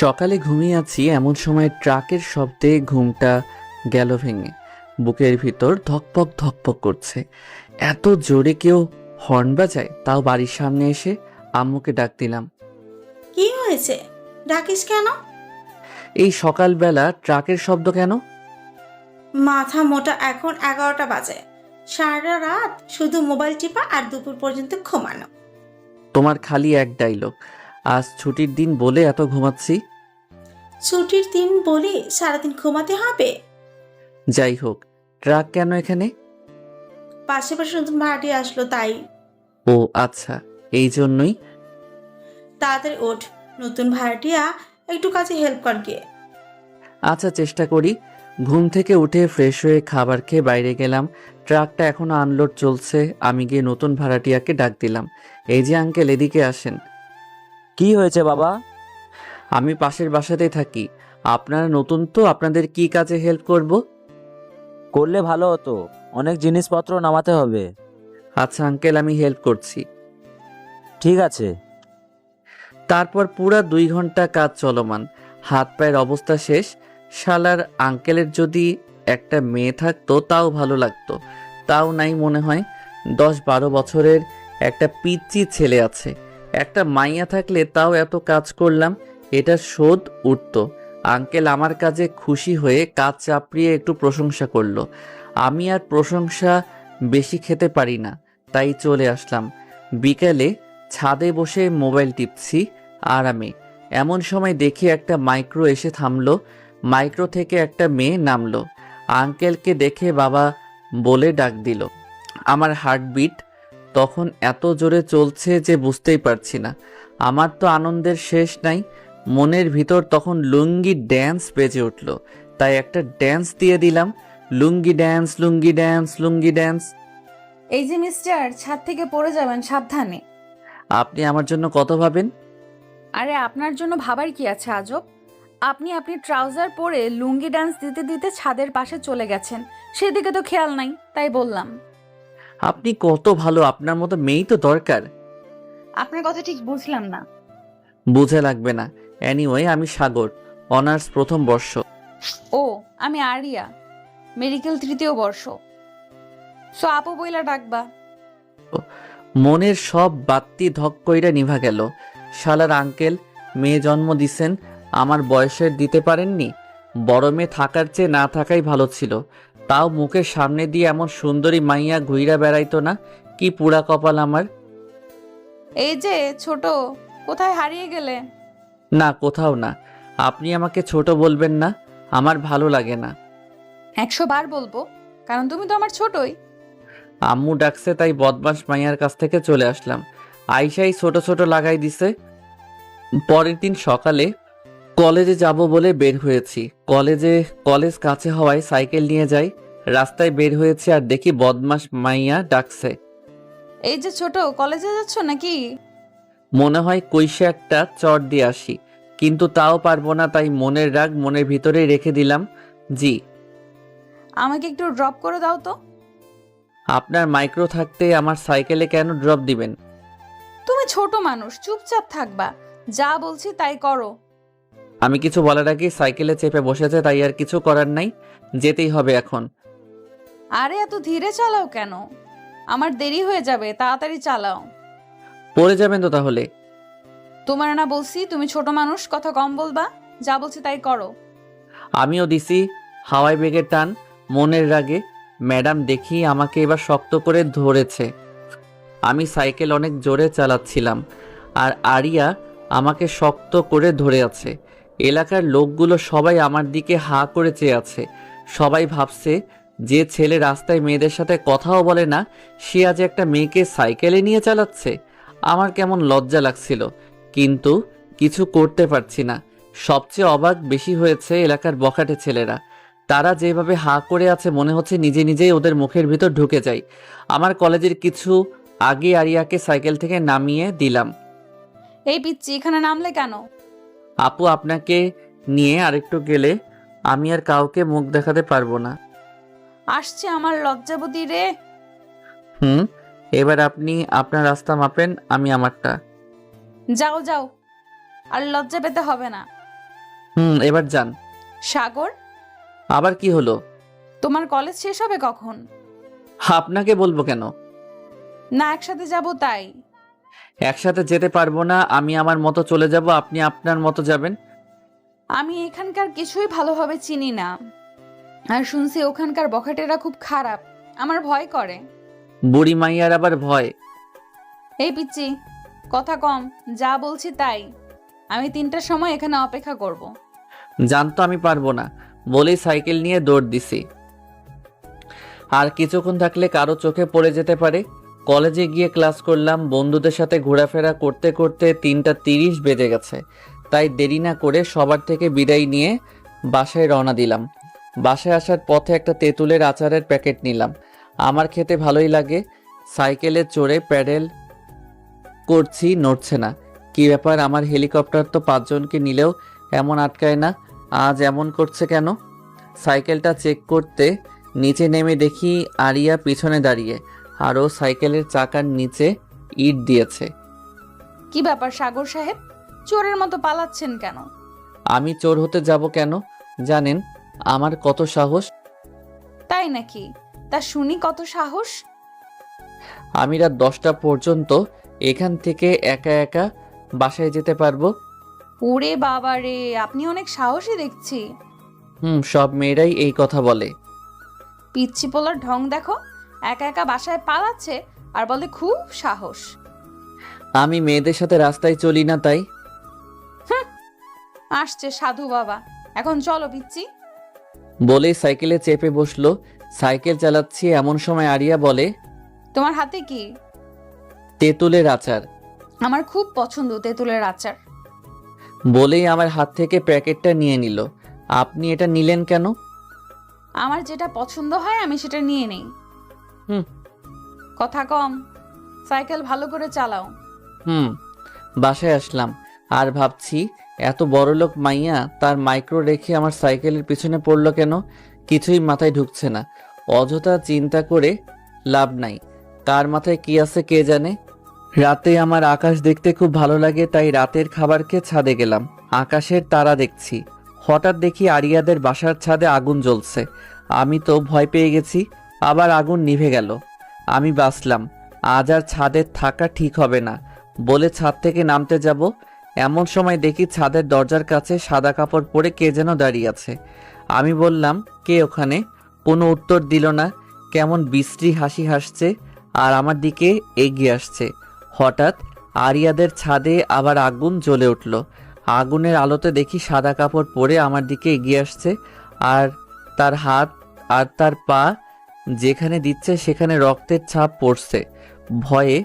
সকালে ঘুমিয়ে আছি এমন সময় ট্রাকের শব্দে ঘুমটা গেল ভেঙে। বুকের ভিতর ধকপক ধকপক করছে। এত জোরে কেউ হর্ন বাজায়, তাও বাড়ির সামনে এসে। আম্মুকে ডাক দিলাম। কি হয়েছে? ডাকিস কেন? এই সকালবেলা ট্রাকের শব্দ কেন? মাথা মোটা, এখন 11টা বাজে। সারা রাত শুধু মোবাইল টিপা আর দুপুর পর্যন্ত ঘুমানো। তোমার খালি এক ডায়লগ, আজ ছুটির দিন বলে এত ঘুমাচ্ছি। ছুটির দিন বলি সারাদিন ঘুমাতে হবে? যাই হোক, ট্রাক কেন এখানে? পাশে পাশে নতুন ভাড়াটি আসলো তাই। ও আচ্ছা, এই জন্যই। তাড়াতাড়ি ওঠ, নতুন ভাড়াটিয়া, একটু কাজে হেল্প কর গিয়ে। আচ্ছা, চেষ্টা করি। ঘুম থেকে উঠে ফ্রেশ হয়ে খাবার খেয়ে বাইরে গেলাম। ট্রাকটা এখনো আনলোড চলছে। আমি গিয়ে নতুন ভাড়াটিয়াকে ডাক দিলাম। এই যে আঙ্কেল, এদিকে আসেন। কি হয়েছে বাবা? আমি পাশের বাসাতেই থাকি। আপনারা নতুন তো, আপনাদের কি কাজে হেল্প করব? করলে ভালো হতো, অনেক জিনিসপত্র নামাতে হবে। আচ্ছা আঙ্কেল, আমি হেল্প করছি। ঠিক আছে। তারপর পুরা 2 ঘন্টা কাজ চলমান। হাত পায়ের অবস্থা শেষ। শালার আঙ্কেলের যদি একটা মেয়ে থাকতো তাও ভালো লাগতো। তাও নাই মনে হয়। 10-12 বছরের একটা পিচ্চি ছেলে আছে। একটা মাইয়া থাকলে তাও এত কাজ করলাম, এটা শোধ উঠতো। আঙ্কেল আমার কাজে খুশি হয়ে কাজ চাপড়িয়ে একটু প্রশংসা করলো। আমি আর প্রশংসা বেশি খেতে পারি না, তাই চলে আসলাম। বিকেলে ছাদে বসে মোবাইল টিপছি আরামে। এমন সময় দেখি একটা মাইক্রো এসে থামলো। মাইক্রো থেকে একটা মেয়ে নামলো। আঙ্কেলকে দেখে বাবা বলে ডাক দিল। আমার হার্টবিট তখন এত জোরে চলছে যে বুঝতেই পারছি না। আমার তো আনন্দের শেষ নাই। মনের ভিতর তখন লুঙ্গি ড্যান্স বেজে উঠল। তাই একটা ড্যান্স দিয়ে দিলাম। লুঙ্গি ড্যান্স, লুঙ্গি ড্যান্স, লুঙ্গি ড্যান্স। এই যে মিস্টার, ছাদ থেকে পড়ে যাবেন, সাবধানে। আপনি আমার জন্য কত ভাবেন? আরে আপনার জন্য ভাবার কি আছে আজব? আপনি ট্রাউজার পরে লুঙ্গি ডান্স দিতে দিতে ছাদের পাশে চলে গেছেন, সেদিকে তো খেয়াল নাই, তাই বললাম। আপনি কত ভালো, আপনার মতো মেয়েই তো দরকার। আপনার কথা ঠিক বুঝলাম না। বুঝে লাগবে না। এনিওয়ে, আমি সাগর, অনার্স প্রথম বর্ষ। ও, আমি আরিয়া, মেডিকেল 3য় বর্ষ। সো আপু বইলা ডাকবা। মনের সব বাত্তি ধক কইরা নিভা গেল। শালার আঙ্কেল মেয়ে জন্ম দিছেন, আমার বয়সের দিতে পারেননি। বড় মেয়ে থাকার চেয়ে না থাকাই ভালো ছিল। তাও মুখের সামনে দিয়ে এমন সুন্দরী মাইয়া ঘুইরা বেড়াইতো না। কি পুরা কপাল আমার। এই যে ছোট, কোথায় হারিয়ে গেলে? না, কোথাও না। আপনি আমাকে ছোট বলবেন না, আমার ভালো লাগে না। 100 বার বলবো, কারণ তুমি তো আমার ছোটই। আম্মু ডাকছে তাই বদমাস মাইয়ার কাছ থেকে চলে আসলাম। আইসাই ছোট ছোট লাগাই দিছে। পরের দিন সকালে কলেজে যাব বলে বের হয়েছি। কলেজ কাছে হওয়ায় সাইকেল নিয়ে যাই। রাস্তায় বের হয়েছি আর দেখি বদমাস মাইয়া ডাকছে। এই যে ছোট, কলেজে যাচ্ছ নাকি? মনে হয় কইসে একটা চট দিয়ে আসি, কিন্তু তাও পারবো না, তাই মনের রাগ মনের ভিতরেই রেখে দিলাম। জি। আমাকে একটু ড্রপ করে দাও তো। আপনার মাইক্রো থাকতে আমার সাইকেলে কেন ড্রপ দিবেন? তুমি ছোট মানুষ, চুপচাপ থাকবা, যা বলছি তাই করো। আমি কিছু বলার আগে সাইকেলে চেপে বসেছে, তাই আর কিছু করার নাই, যেতেই হবে এখন। আরে এত ধীরে চালাও কেন? আমার দেরি হয়ে যাবে, তাড়াতাড়ি চালাও। পড়ে যাবেন তো তাহলে। তোমার না বলছি তুমি ছোট মানুষ, কথা কম বলবা, যা বলছি তাই করো। আমিও দিছি হাওয়াই বেগের টান মনের রাগে। ম্যাডাম দেখি আমাকে এবার শক্ত করে ধরেছে। আমি সাইকেল অনেক জোরে চালাচ্ছিলাম আর আরিয়া আমাকে শক্ত করে ধরে আছে। এলাকার লোকগুলো সবাই আমার দিকে হা করে চেয়ে আছে। সবাই ভাবছে যে ছেলে রাস্তায় মেয়েদের সাথে কথাও বলে না, সে আজ একটা মেয়েকে সাইকেলে নিয়ে চালাচ্ছে। আমার কেমন লজ্জা লাগছিল, কিন্তু কিছু করতে পারছি না। সবচেয়ে অবাক বেশি হয়েছে এলাকার বখাটে ছেলেরা। তারা যেভাবে হা করে আছে, মনে হচ্ছে নিজে নিজেই ওদের মুখের ভিতর ঢুকে যায়। আমার কলেজের কিছু আগে আরিয়াকে সাইকেল থেকে নামিয়ে দিলাম। এই পিচ্চি, এখানে নামলে কেন? আপু, আপনাকে নিয়ে আরেকটু গেলে আমি আর কাউকে মুখ দেখাতে পারবো না। আসছে আমার লজ্জাবতী রে। হুম, এবার আপনি আপনার রাস্তা মাপেন, আমি আমারটা। যাও যাও, আর লজ্জা পেতে হবে না। এবার যান। সাগর, আবার কি হলো? তোমার কলেজ শেষ হবে কখন? আপনাকে বলবো কেন? না একসাথে যাব তাই। একসাথে যেতে পারবো না। আমি আমার মতো চলে যাব, আপনি আপনার মতো যাবেন। আমি এখানকার কিছুই ভালোভাবে চিনি না, আর শুনছি ওখানকার বখাটেরা খুব খারাপ। আমার ভয় করে। বুড়ি মাইয়ার আবার ভয়? এই পিচ্চি, কথা কম, যা বলছি তাই। আমি 3টার সময় এখানে অপেক্ষা করব। জানতো আমি পারবো না বলেই সাইকেল নিয়ে দৌড় দিছি। আর কিছুক্ষণ থাকলে কারো চোখে পড়ে যেতে পারে। কলেজে গিয়ে ক্লাস করলাম, বন্ধুদের সাথে ঘোরাফেরা করতে করতে 3টা 30 বেজে গেছে। তাই দেরি না করে সবার থেকে বিদায় নিয়ে বাসায় রওনা দিলাম। বাসায় আসার পথে একটা তেঁতুলের আচারের প্যাকেট নিলাম। আমার খেতে ভালোই লাগে। সাইকেলে চড়ে প্যাডেল করছি, নড়ছে না। কি ব্যাপার, আমার হেলিকপ্টার তো 5জনকে নিলেও এমন আটকায় না, আজ এমন করছে কেন? সাইকেলটা চেক করতে নিচে নেমে দেখি আরিয়া পিছনে দাঁড়িয়ে, আরও সাইকেলের চাকার নিচে ইট দিয়েছে। কি ব্যাপার সাগর সাহেব, চোরের মতো পালাচ্ছেন কেন? আমি চোর হতে যাব কেন? জানেন আমার কত সাহস? তাই নাকি? তা শুনি কত সাহস। আমি রাত 10টা পর্যন্ত এখান থেকে একা একা বাসায় যেতে পারবো। ওরে বাবা রে, আপনি অনেক সাহসী দেখছি। সব মেয়েরাই এই কথা বলে। পিচ্চি পোলার ঢং দেখো, একা একা বাসায় পালাচ্ছে আর বলে খুব সাহস। আমি মেয়েদের সাথে রাস্তায় চলি না তাই। আসছে সাধু বাবা, এখন চলো পিচ্চি। বলেই সাইকেলে চেপে বসলো। সাইকেল চালাচ্ছি, এমন সময় আরিয়া বলে, তোমার হাতে কি? তেঁতুলের আচার। আমার খুব পছন্দ তেঁতুলের আচার। বলেই আমার হাত থেকে প্যাকেটটা নিয়ে নিল। আপনি এটা নিলেন কেন? আমার যেটা পছন্দ হয় আমি সেটা নিয়ে নেই। হুম। কথা কম, সাইকেল ভালো করে চালাও। বাসায় আসলাম আর ভাবছি, এত বড়লোক মাইয়া তার মাইক্রো রেখে আমার সাইকেলের পিছনে পড়লো কেন? কিছুই মাথায় ঢুকছে না। অযথা চিন্তা করে লাভ নাই, কার মাথায় কি আছে কে জানে। রাতে আমার আকাশ দেখতে খুব ভালো লাগে, তাই রাতের খাবার খেয়ে ছাদে গেলাম। আকাশের তারা দেখছি। হঠাৎ দেখি আরিয়াদের বাসার ছাদে আগুন জ্বলছে। আমি তো ভয় পেয়ে গেছি, আবার আগুন নিভে গেল। আমি বাঁচলাম। আজ আর ছাদে থাকা ঠিক হবে না বলে ছাদ থেকে নামতে যাব, এমন সময় দেখি ছাদের দরজার কাছে সাদা কাপড় পরে কে যেন দাঁড়িয়ে আছে। আমি বললাম, কে ওখানে? কোনো উত্তর দিল না। কেমন বিশ্রী হাসি হাসছে আর আমার দিকে এগিয়ে আসছে। হঠাৎ আরিয়াদের ছাদে আবার আগুন জ্বলে উঠল। আগুনের আলোতে দেখি সাদা কাপড় পরে আমার দিকে এগিয়ে আসছে, আর তার হাত আর তার পা যেখানে দিচ্ছে সেখানে রক্তের ছাপ পড়ছে। ভয়ে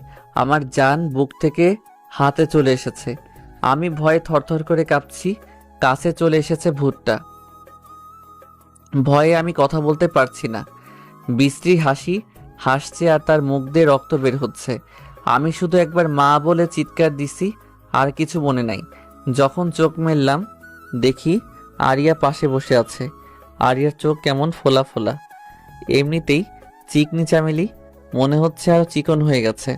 আমার জান বুক থেকে হাতে চলে এসেছে। আমি ভয়ে থরথর করে কাঁপছি। কাছে চলে এসেছে ভূতটা। ভয়ে আমি কথা বলতে পারছি না। বিশ্রী হাসি হাসছে আর তার মুখ দিয়ে রক্ত বের হচ্ছে। আমি শুধু একবার মা বলে চিৎকার দিছি, আর কিছু মনে নাই। যখন চোখ মেললাম দেখি আরিয়া পাশে বসে আছে। আরিয়ার চোখ কেমন ফোলা ফোলা, এমনিতেই চিকনি চামেলি, মনে হচ্ছে আরো চিকন হয়ে গেছে।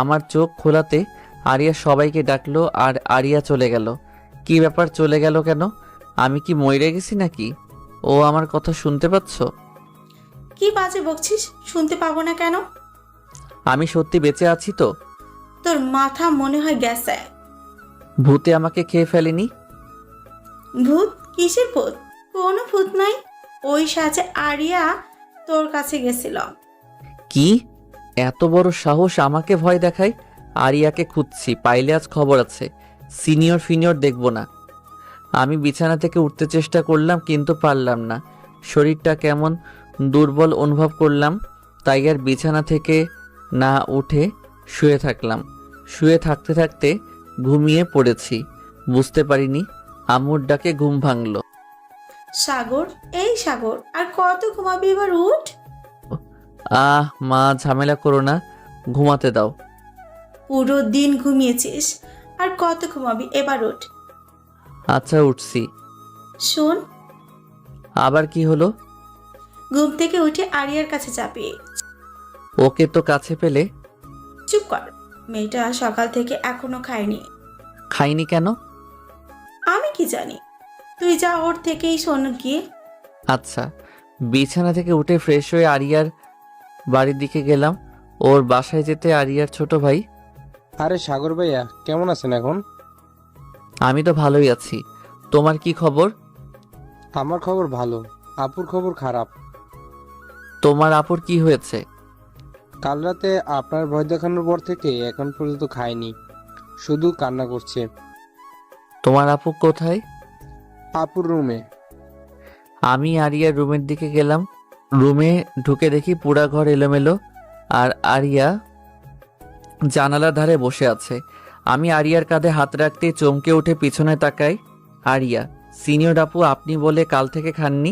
আমার চোখ খোলাতে আরিয়া সবাইকে ডাকলো আর আরিয়া চলে গেল। কি ব্যাপার, চলে গেল কেন? আমি কি মরে গেছি নাকি? ও আমার কথা শুনতে পাচ্ছ? কি বাজে বকছিস, শুনতে পাবো না কেন? আমি সত্যি বেঁচে আছি তো? তোর মাথা মনে হয় গেছে। ভূতে আমাকে খেয়ে ফেলেনি? ভূত? কিসের ভূত? কোনো ভূত নাই। ওই সাজে আরিয়া তোর কাছে গেছিল। কি এত বড় সাহস আমাকে ভয় দেখায়? আরিয়াকে খুঁজছি, পাইলে আজ খবর আছে। সিনিয়র ফিনিয়র দেখব না। আমি বিছানা থেকে উঠতে চেষ্টা করলাম কিন্তু পারলাম না। শরীরটা কেমন দুর্বল অনুভব করলাম, তাই আর বিছানা থেকে না উঠে শুয়ে থাকলাম। শুয়ে থাকতে থাকতে ঘুমিয়ে পড়েছি, বুঝতে পারিনি আম্মুর ডাকে ঘুম ভাঙলো। সাগর, এই সাগর, আর কত ঘুমাবি? এবার উঠ। মা ঝামেলা করো না, ঘুমাতে দাও। পুরো দিন ঘুমিয়েছিস, আর কত ঘুমাবি? এবার উঠ। আচ্ছা উঠছি। শোন। আবার কি হলো? ঘুম থেকে উঠে আরিয়ার কাছে যাবি। ওকে তো কাছে পেলে। চুপ কর, মেয়েটা সকাল থেকে এখনো খায়নি। খাইনি কেন? আমি কি জানি? তুই যা, ওর থেকেই শোন গিয়ে। আচ্ছা। বিছানা থেকে উঠে ফ্রেশ হয়ে আরিয়ার বাড়ির দিকে গেলাম। ওর বাসায় যেতে আরিয়ার ছোট ভাই। আরে সাগর ভাইয়া, কেমন আছেন এখন? আমি তো ভালোই আছি, তোমার কি খবর? আমার খবর ভালো, আপুর খবর খারাপ। তোমার আপুর কি হয়েছে? কাল রাতে আপনার ভয় দেখানোর পর থেকে এখন পর্যন্ত খায়নি, শুধু কান্না করছে। তোমার আপু কোথায়? আপুর রুমে। আমি আরিয়ার রুমের দিকে গেলাম। রুমে ঢুকে দেখি পুরা ঘর এলোমেলো, আর আরিয়া জানালার ধারে বসে আছে। আমি আরিয়ার কাঁধে হাত রাখতে চমকে উঠে পিছনে তাকাই। আরিয়া, সিনিয়র আপু আপনি বলে কাল থেকে খাননি,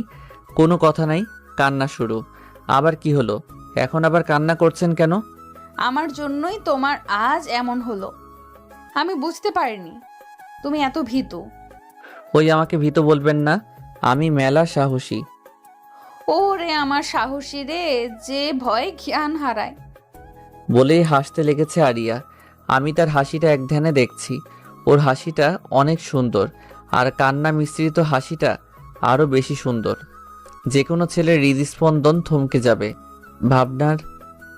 কোনো কথা নাই, কান্না শুরু। আবার কি হলো? এখন আবার কান্না করছেন কেন? আমার জন্যই তোমার আজ এমন হলো। আমি বুঝতে পারিনি তুমি এত ভীতু। ওই আমাকে ভীত বলবেন না, আমি মেলা সাহসী। ওরে আমার সাহসী রে, যে ভয় জ্ঞান হারায়। বলেই হাসতে লেগেছে আরিয়া। আমি তার হাসিটা এক ধ্যানে দেখছি। ওর হাসিটা অনেক সুন্দর, আর কান্না মিশ্রিত হাসিটা আরও বেশি সুন্দর। যে কোনো ছেলের হৃদস্পন্দন থমকে যাবে। ভাবনার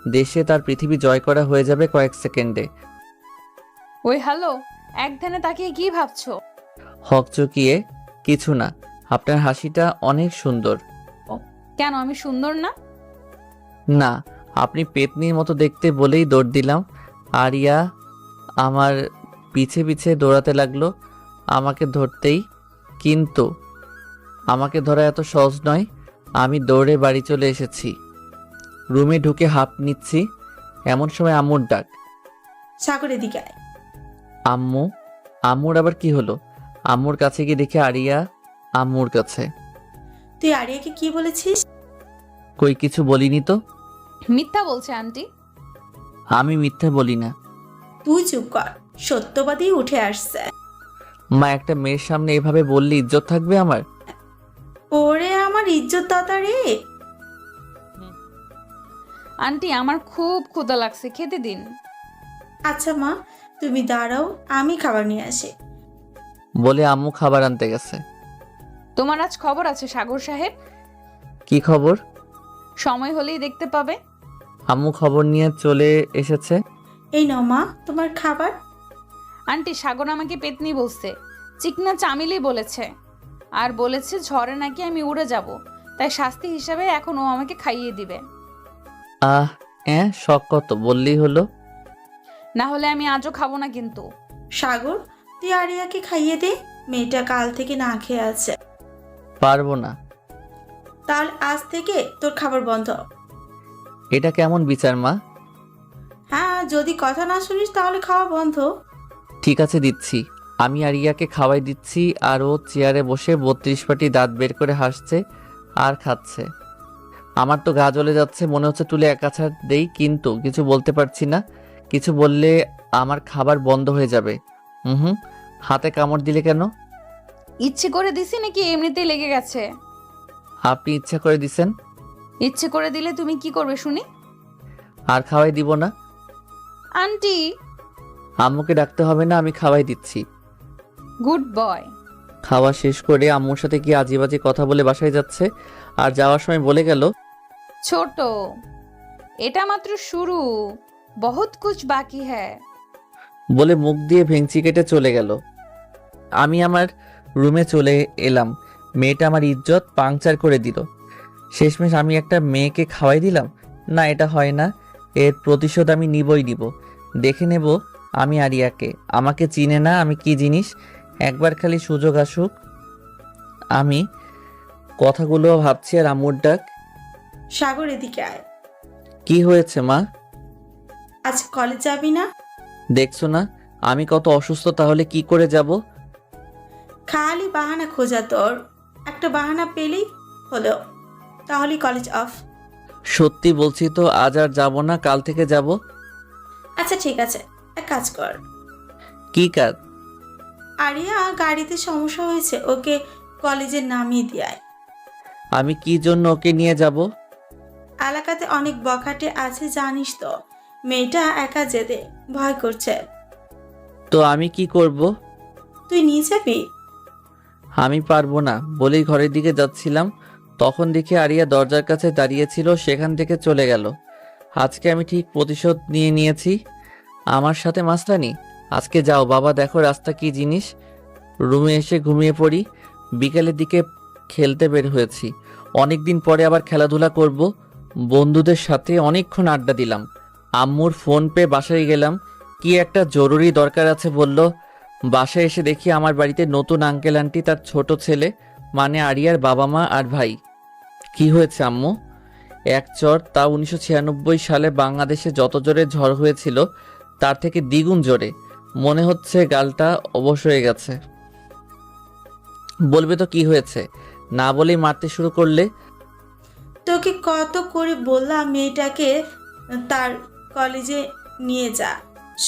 দেশে তার পৃথিবী জয় করা হয়ে যাবে কয়েক সেকেন্ডে। ওই হ্যালো, এক ধ্যানে তাকিয়ে কি ভাবছো? হকচকিয়ে কিছু না, আপনার হাসিটা অনেক সুন্দর। কেন আমি সুন্দর না? না, আপনি পেতনির মতো দেখতে বলেই দৌড় দিলাম। আরিয়া আমার পিছে পিছে দৌড়াতে লাগলো আমাকে ধরতেই, কিন্তু আমাকে ধরা এত সহজ নয়। আমি দৌড়ে বাড়ি চলে এসেছি। রুমে ঢুকে হাঁপ নিচ্ছি, এমন সময় আম্মুর ডাক। সাগরের দিকে আয়। আম্মু? আম্মুর আবার কি হলো? আম্মুর কাছে গিয়ে দেখে আরিয়া আম্মুর কাছে। তুই আরিয়াকে কি বলেছিস? কই কিছু বলিনি তো। মিথ্যা বলছে আন্টি। আমি মিথ্যা বলি না। তুই চুপ কর, সত্যবাদী উঠে আসছে। মা, একটা মেয়ের সামনে এভাবে বললে ইজ্জত থাকবে আমার? ওরে আমার ইজ্জত দাদা রে। আন্টি আমার খুব ক্ষুধা লাগছে, খেতে দিন। আচ্ছা মা, তুমি দাঁড়াও, আমি খাবার নিয়ে আসি। বলে আম্মু খাবার আনতে গেছে। তোমার আজ খবর আছে সাগর সাহেব, কি খবর? সময় হলেই দেখতে পাবে। আম্মু খবর নিয়ে চলে এসেছে। এই নাও মা, তোমার খাবার। আন্টি সাগর আমাকে পেতনি বলছে, চিকনা চামিলি বলেছে, আর বলেছে ঝড়ে নাকি আমি উড়ে যাব, তাই শাস্তি হিসাবে এখন ও আমাকে খাইয়ে দিবে। আহ, শখ কত, বললেই হলো। না হলে আমি আজও খাবো না কিন্তু। সাগর, তুই আরিয়াকে খাইয়ে দে, মেয়েটা কাল থেকে না খেয়ে আছে। পারবো না। তাহলে আজ থেকে তোর খাবার বন্ধ। এটা কেমন বিচার মা? হ্যাঁ, যদি কথা না শুনিস তাহলে খাওয়া বন্ধ। ঠিক আছে, দিচ্ছি। আমি আরিয়াকে খাওয়াই দিচ্ছি, আর ও চেয়ারে বসে 32 পাটি দাঁত বের করে হাসছে আর খাচ্ছে। আমার তো গা জ্বলে যাচ্ছে, মনে হচ্ছে তুলে এক আছাড় দেই, কিন্তু কিছু বলতে পারছি না। কিছু বললে আমার খাবার বন্ধ হয়ে যাবে। হুম, হাতে কামড় দিলে কেন? ইচ্ছে করে দিছি নাকি এমনিতেই লেগে গেছে? আপনি ইচ্ছা করে দিছেন। ইচ্ছে করে দিলে তুমি কি করবে শুনি? আর খাওয়াই দিব না। আন্টি। আম্মুকে ডাকতে হবে না, আমি খাওয়াই দিচ্ছি। Good boy. খাওয়া শেষ করে আম্মুর সাথে কি আজেবাজে কথা বলে বাসায় যাচ্ছে, আর যাওয়ার সময় বলে গেল, ছোট, এটা মাত্র শুরু, বহুত কুছ বাকি হ্যায়। বলে মুখ দিয়ে ভেঙচি কেটে চলে গেল। আমি আমার রুমে চলে এলাম। মেয়েটা আমার ইজ্জত পাংচার করে দিল। শেষমেশ আমি একটা মেয়েকে খাওয়াই দিলাম। না, এটা হয় না। এর প্রতিশোধ আমি নিবই নিব। দেখে নেব আমি আরিয়াকে। আমাকে চিনে না আমি কি জিনিস। একবার খালি সুযোগ আসুক। আমি কথাগুলো ভাবছি, আর আম্মুর ডাক। সাগর এদিকে আয়। কি হয়েছে মা? আজ কলেজ যাবি না? দেখছো না আমি কত অসুস্থ, তাহলে কি করে যাব? খালি বাহানা খোঁজা তোর, একটা বাহানা পেলেই হলো, তাহলে কলেজ অফ। সত্যি বলছি তো, আজ আর যাবো না, কাল থেকে যাব। আচ্ছা ঠিক আছে, এক কাজ কর। কি কাজ? আরিয়া গাড়িতে সমস্যা হয়েছে, ওকে কলেজে নামিয়ে দিয়ে আয়। আমি কি জন্য ওকে নিয়ে যাব? এলাকাতে অনেক বখাটে আছে জানিস তো, মেয়েটা একা যেতে ভয় করছে। তো আমি কি করব? তুই নিয়ে যাবি? আমি পারবো না বলেই ঘরের দিকে যাচ্ছিলাম, তখন দেখি আরিয়া দরজার কাছে দাঁড়িয়েছিল, সেখান থেকে চলে গেল। আজকে আমি ঠিক প্রতিশোধ নিয়ে নিয়েছি। আমার সাথে মাস্তানি? আজকে যাও বাবা, দেখো রাস্তা কি জিনিস। রুমে এসে ঘুমিয়ে পড়ি। বিকেলের দিকে খেলতে বের হয়েছি। অনেক দিন পরে আবার খেলাধুলা করব। বন্ধুদের সাথে অনেকক্ষণ আড্ডা দিলাম। আম্মুর ফোন পেয়ে বাসায় গেলাম, কি একটা জরুরি দরকার আছে বলল। বাসায় এসে দেখি আমার বাড়িতে নতুন আঙ্কেল আন্টি, তার ছোট ছেলে মানে আরিয়ার বাবা মা আর ভাই। কি হয়েছে আম্মু? এক চর, তা 1996 সালে বাংলাদেশে যত জোরে ঝড় হয়েছিল তার থেকে দ্বিগুণ জোরে। মনে হচ্ছে গালটা অবশ হয়ে গেছে। বলবে তো কি হয়েছে, না বলেই মারতে শুরু করলে। তোকে কত করে বললাম মেয়েটাকে তার কলেজে নিয়ে যা।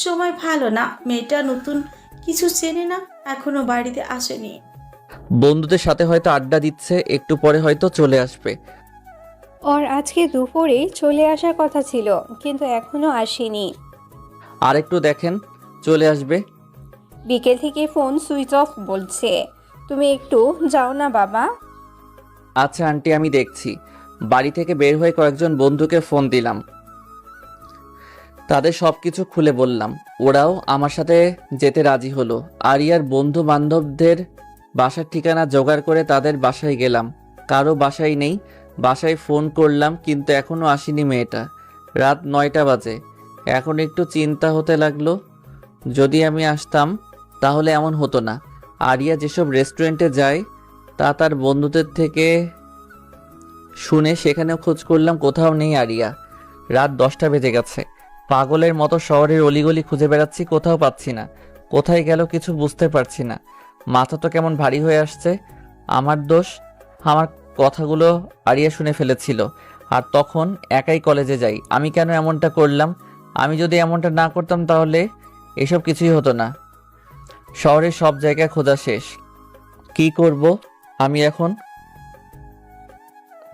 সময় ভালো না, মেয়েটা নতুন কিছু চেনে না, এখনো বাড়িতে আসেনি। বন্ধুদের সাথে হয়তো আড্ডা দিচ্ছে, একটু পরে হয়তো চলে আসবে। ওর আজকে দুপুরেই চলে আসার কথা ছিল, কিন্তু এখনো আসেনি। আর একটু দেখেন, চলে আসবে। বিকেল থেকে ফোন সুইচ অফ বলছে। তুমি একটু যাও না বাবা। আচ্ছা আন্টি, আমি দেখছি। বাড়ি থেকে বের হয়ে কয়েকজন বন্ধুকে ফোন দিলাম, তাদের সব কিছু খুলে বললাম। ওরাও আমার সাথে যেতে রাজি হলো। আরিয়ার বন্ধু বান্ধবদের বাসার ঠিকানা জোগাড় করে তাদের বাসায় গেলাম। কারো বাসায় নেই। বাসায় ফোন করলাম, কিন্তু এখনো আসেনি মেয়েটা। রাত 9টা বাজে। এখন একটু চিন্তা হতে লাগলো, যদি আমি আসতাম তাহলে এমন হতো না। আরিয়া যেসব রেস্টুরেন্টে যায় তা তার বন্ধুদের থেকে শুনে সেখানেও খোঁজ করলাম, কোথাও নেই আরিয়া। রাত 10টা বেজে গেছে। পাগলের মতো শহরের অলিগলি খুঁজে বেড়াচ্ছি, কোথাও পাচ্ছি না। কোথায় গেল কিছু বুঝতে পারছি না। মাথা তো কেমন ভারী হয়ে আসছে। আমার দোষ, আমার কথাগুলো আরিয়া শুনে ফেলেছিল। আর তখন একাই কলেজে যাই। আমি কেন এমনটা করলাম? আমি যদি এমনটা না করতাম তাহলে এসব কিছুই হতো না। শহরের সব জায়গায় খোঁজা শেষ। কি করব আমি এখন?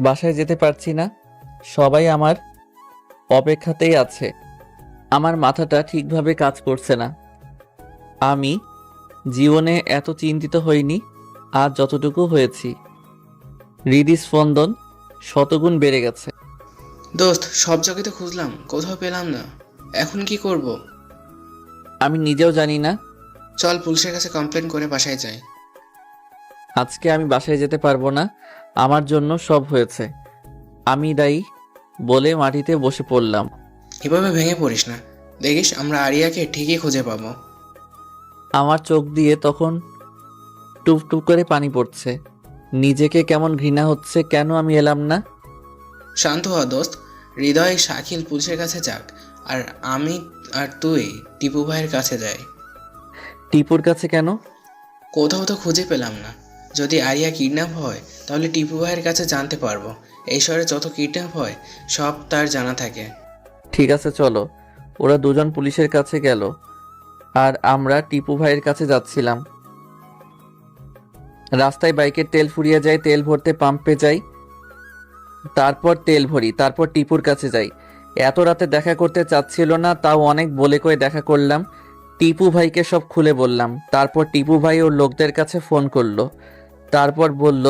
বাসায় যেতে পারছি না। সবাই আমার অপেক্ষাতেই আছে। আমার মাথাটা ঠিকভাবে কাজ করছে না। আমি জীবনে এত চিন্তিত হইনি আজ যতটুকু হয়েছি। হৃদস্পন্দন শতগুণ বেড়ে গেছে। দোস্ত, সব জায়গাতে খুঁজলাম, কোথাও পেলাম না। এখন কি করব? আমি নিজেও জানি না। চল পুলিশের কাছে কমপ্লেন করে বাসায় যাই। আজকে আমি বাসায় যেতে পারবো না। আমার জন্য সব হয়েছে, আমি দায়ী বলে মাটিতে বসে পড়লাম। এভাবে ভেঙে পড়িস না, দেখিস আমরা আরিয়াকে ঠিকই খুঁজে পাবো। আমার চোখ দিয়ে তখন টুপ টুপ করে পানি পড়ছে। নিজেকে কেমন ঘৃণা হচ্ছে, কেন আমি এলাম না। শান্ত হ দোস্ত। হৃদয় শাকিল পুলিশের কাছে যাক, আর আমি আর তুই টিপু ভাইয়ের কাছে যাই। টিপুর কাছে কেন? কোথাও তো খুঁজে পেলাম না। যদি আরিয়া কিডন্যাপ হয় তাহলে টিপু ভাইয়ের কাছে জানতে পারবো। এই শহরে যত কিডন্যাপ হয় সব তার জানা থাকে। ঠিক আছে চলো। ওরা দুজন পুলিশের কাছে গেল আর আমরা টিপু ভাইয়ের কাছে যাচ্ছিলাম। রাস্তায় বাইকের তেল ফুরিয়ে যায়, তেল ভরতে পাম্পে যাই, তারপর তেল ভরি, তারপর টিপুর কাছে যাই। এত রাতে দেখা করতে চাচ্ছিল না, তাও অনেক বলে কয়ে দেখা করলাম। টিপু ভাইকে সব খুলে বললাম। তারপর টিপু ভাই ওর লোকদের কাছে ফোন করলো। তারপর বলল,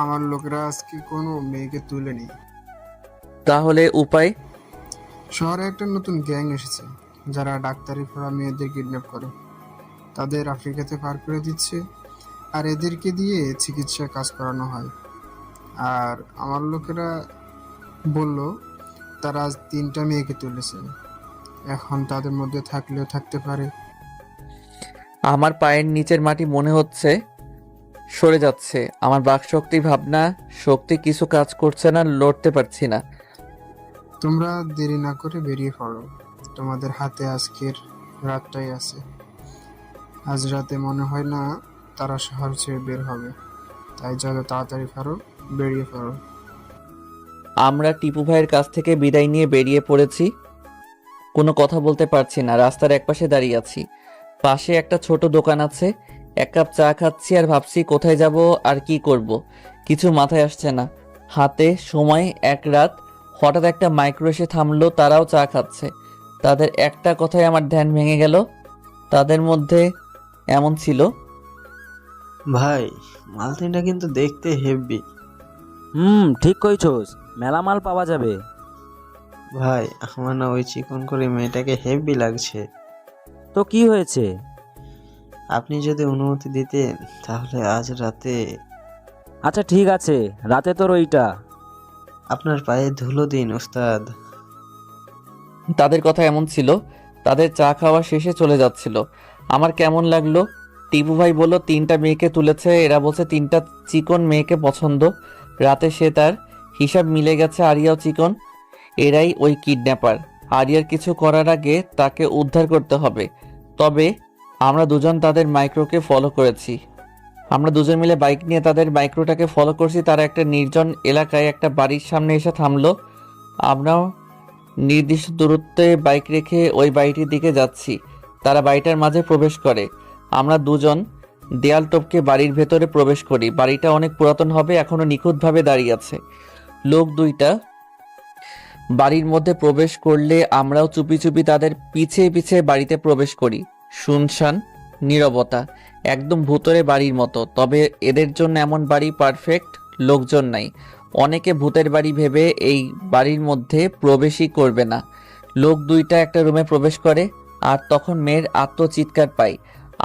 আমার লোকেরা আজকে কোনো মেয়েকে তুলেনি। তাহলে উপায়? শহরে একটা নতুন গ্যাং এসেছে যারা ডাক্তারি পড়া মেয়েদের কিডন্যাপ করে, তাদের আফ্রিকাতে পার করে দিচ্ছে, আর এদেরকে দিয়ে চিকিৎসা কাজ করানো হয়। আর আমার লোকেরা বলল তারা আজ 3টা মেয়েকে তুলেছে। এখন তাদের মধ্যে থাকলেও থাকতে পারে। আমার পায়ের নিচের মাটি মনে হচ্ছে সরে যাচ্ছে। আমার বাকশক্তি, ভাবনা শক্তি কিছু কাজ করছে না, লড়তে পারছি না। তোমরা দেরি না করে বেরিয়ে পড়ো, তোমাদের হাতে আজকের রাতটাই আছে। আজ রাতে মনে হয় না তারা শহর ছেড়ে বের হবে, তাই যত তাড়াতাড়ি পারো বেরিয়ে পড়ো। আমরা টিপু ভাইয়ের কাছ থেকে বিদায় নিয়ে বেরিয়ে পড়েছি। কোনো কথা বলতে পারছি না। রাস্তার একপাশে দাঁড়িয়ে আছি। পাশে একটা ছোট দোকান আছে। এক কাপ চা খাচ্ছি আর ভাবছি কোথায় যাব আর কি করব। কিছু মাথায় আসছে না। হাতে সময় এক রাত। হঠাৎ একটা মাইক্রো এসে থামলো, তারাও চা খাচ্ছে। তাদের একটা কথায় আমার ধ্যান ভেঙে গেল। তাদের মধ্যে এমন ছিল, ভাই, মালতিনটা কিন্তু দেখতে হেভি। ঠিক কইছস, মেলা মাল পাওয়া যাবে। ভাই, আমার না ওই চিকন করে মেয়েটাকে হেভি লাগছে। তো কি হয়েছে? আপনি যদি অনুমতি দিতেন তাহলে আজ রাতে আচ্ছা ঠিক আছে, রাতে তোর ওইটা। আপনার পায়ে ধুলো দিন ওস্তাদ। তাদের কথা এমন ছিল, তাদের চা খাওয়া শেষে চলে যাচ্ছিল। আমার কেমন লাগলো? টিপু ভাই বলল 3টা মেয়েকে তুলেছে, এরা বলছে 3টা চিকন মেয়েকে পছন্দ। রাতে সে তার হিসাব মিলে গেছে, আরিয়াও চিকন। এরাই ওই কিডন্যাপার। আরিয়ার কিছু করার আগে তাকে উদ্ধার করতে হবে। তবে আমরা দুজন তাদের মাইক্রোকে ফলো করেছি। আমরা দুজন মিলে বাইক নিয়ে তাদের মাইক্রোটাকে ফলো করছি। তারা একটা নির্জন এলাকায় একটা বাড়ির সামনে এসে থামলো। আমরাও নির্দিষ্ট দূরত্বে বাইক রেখে ওই বাড়িটির দিকে যাচ্ছি। তারা বাড়িটার মাঝে প্রবেশ করে। আমরা দুজন দেয়াল টপকে বাড়ির ভেতরে প্রবেশ করি। বাড়িটা অনেক পুরাতন হবে, এখনো নিখুঁতভাবে দাঁড়িয়ে আছে। লোক দুইটা বাড়ির মধ্যে প্রবেশ করলে আমরাও চুপি চুপি তাদের পিছে পিছে বাড়িতে প্রবেশ করি। শুনশান নীরবতা, একদম ভূতরে বাড়ির মতো। তবে এদের জন্য এমন বাড়ি পারফেক্ট, লোকজন নাই। অনেকে ভূতের বাড়ি ভেবে এই বাড়ির মধ্যে প্রবেশই করবে না। লোক দুইটা একটা রুমে প্রবেশ করে, আর তখন মেয়ের আত্মচিৎকার পাই।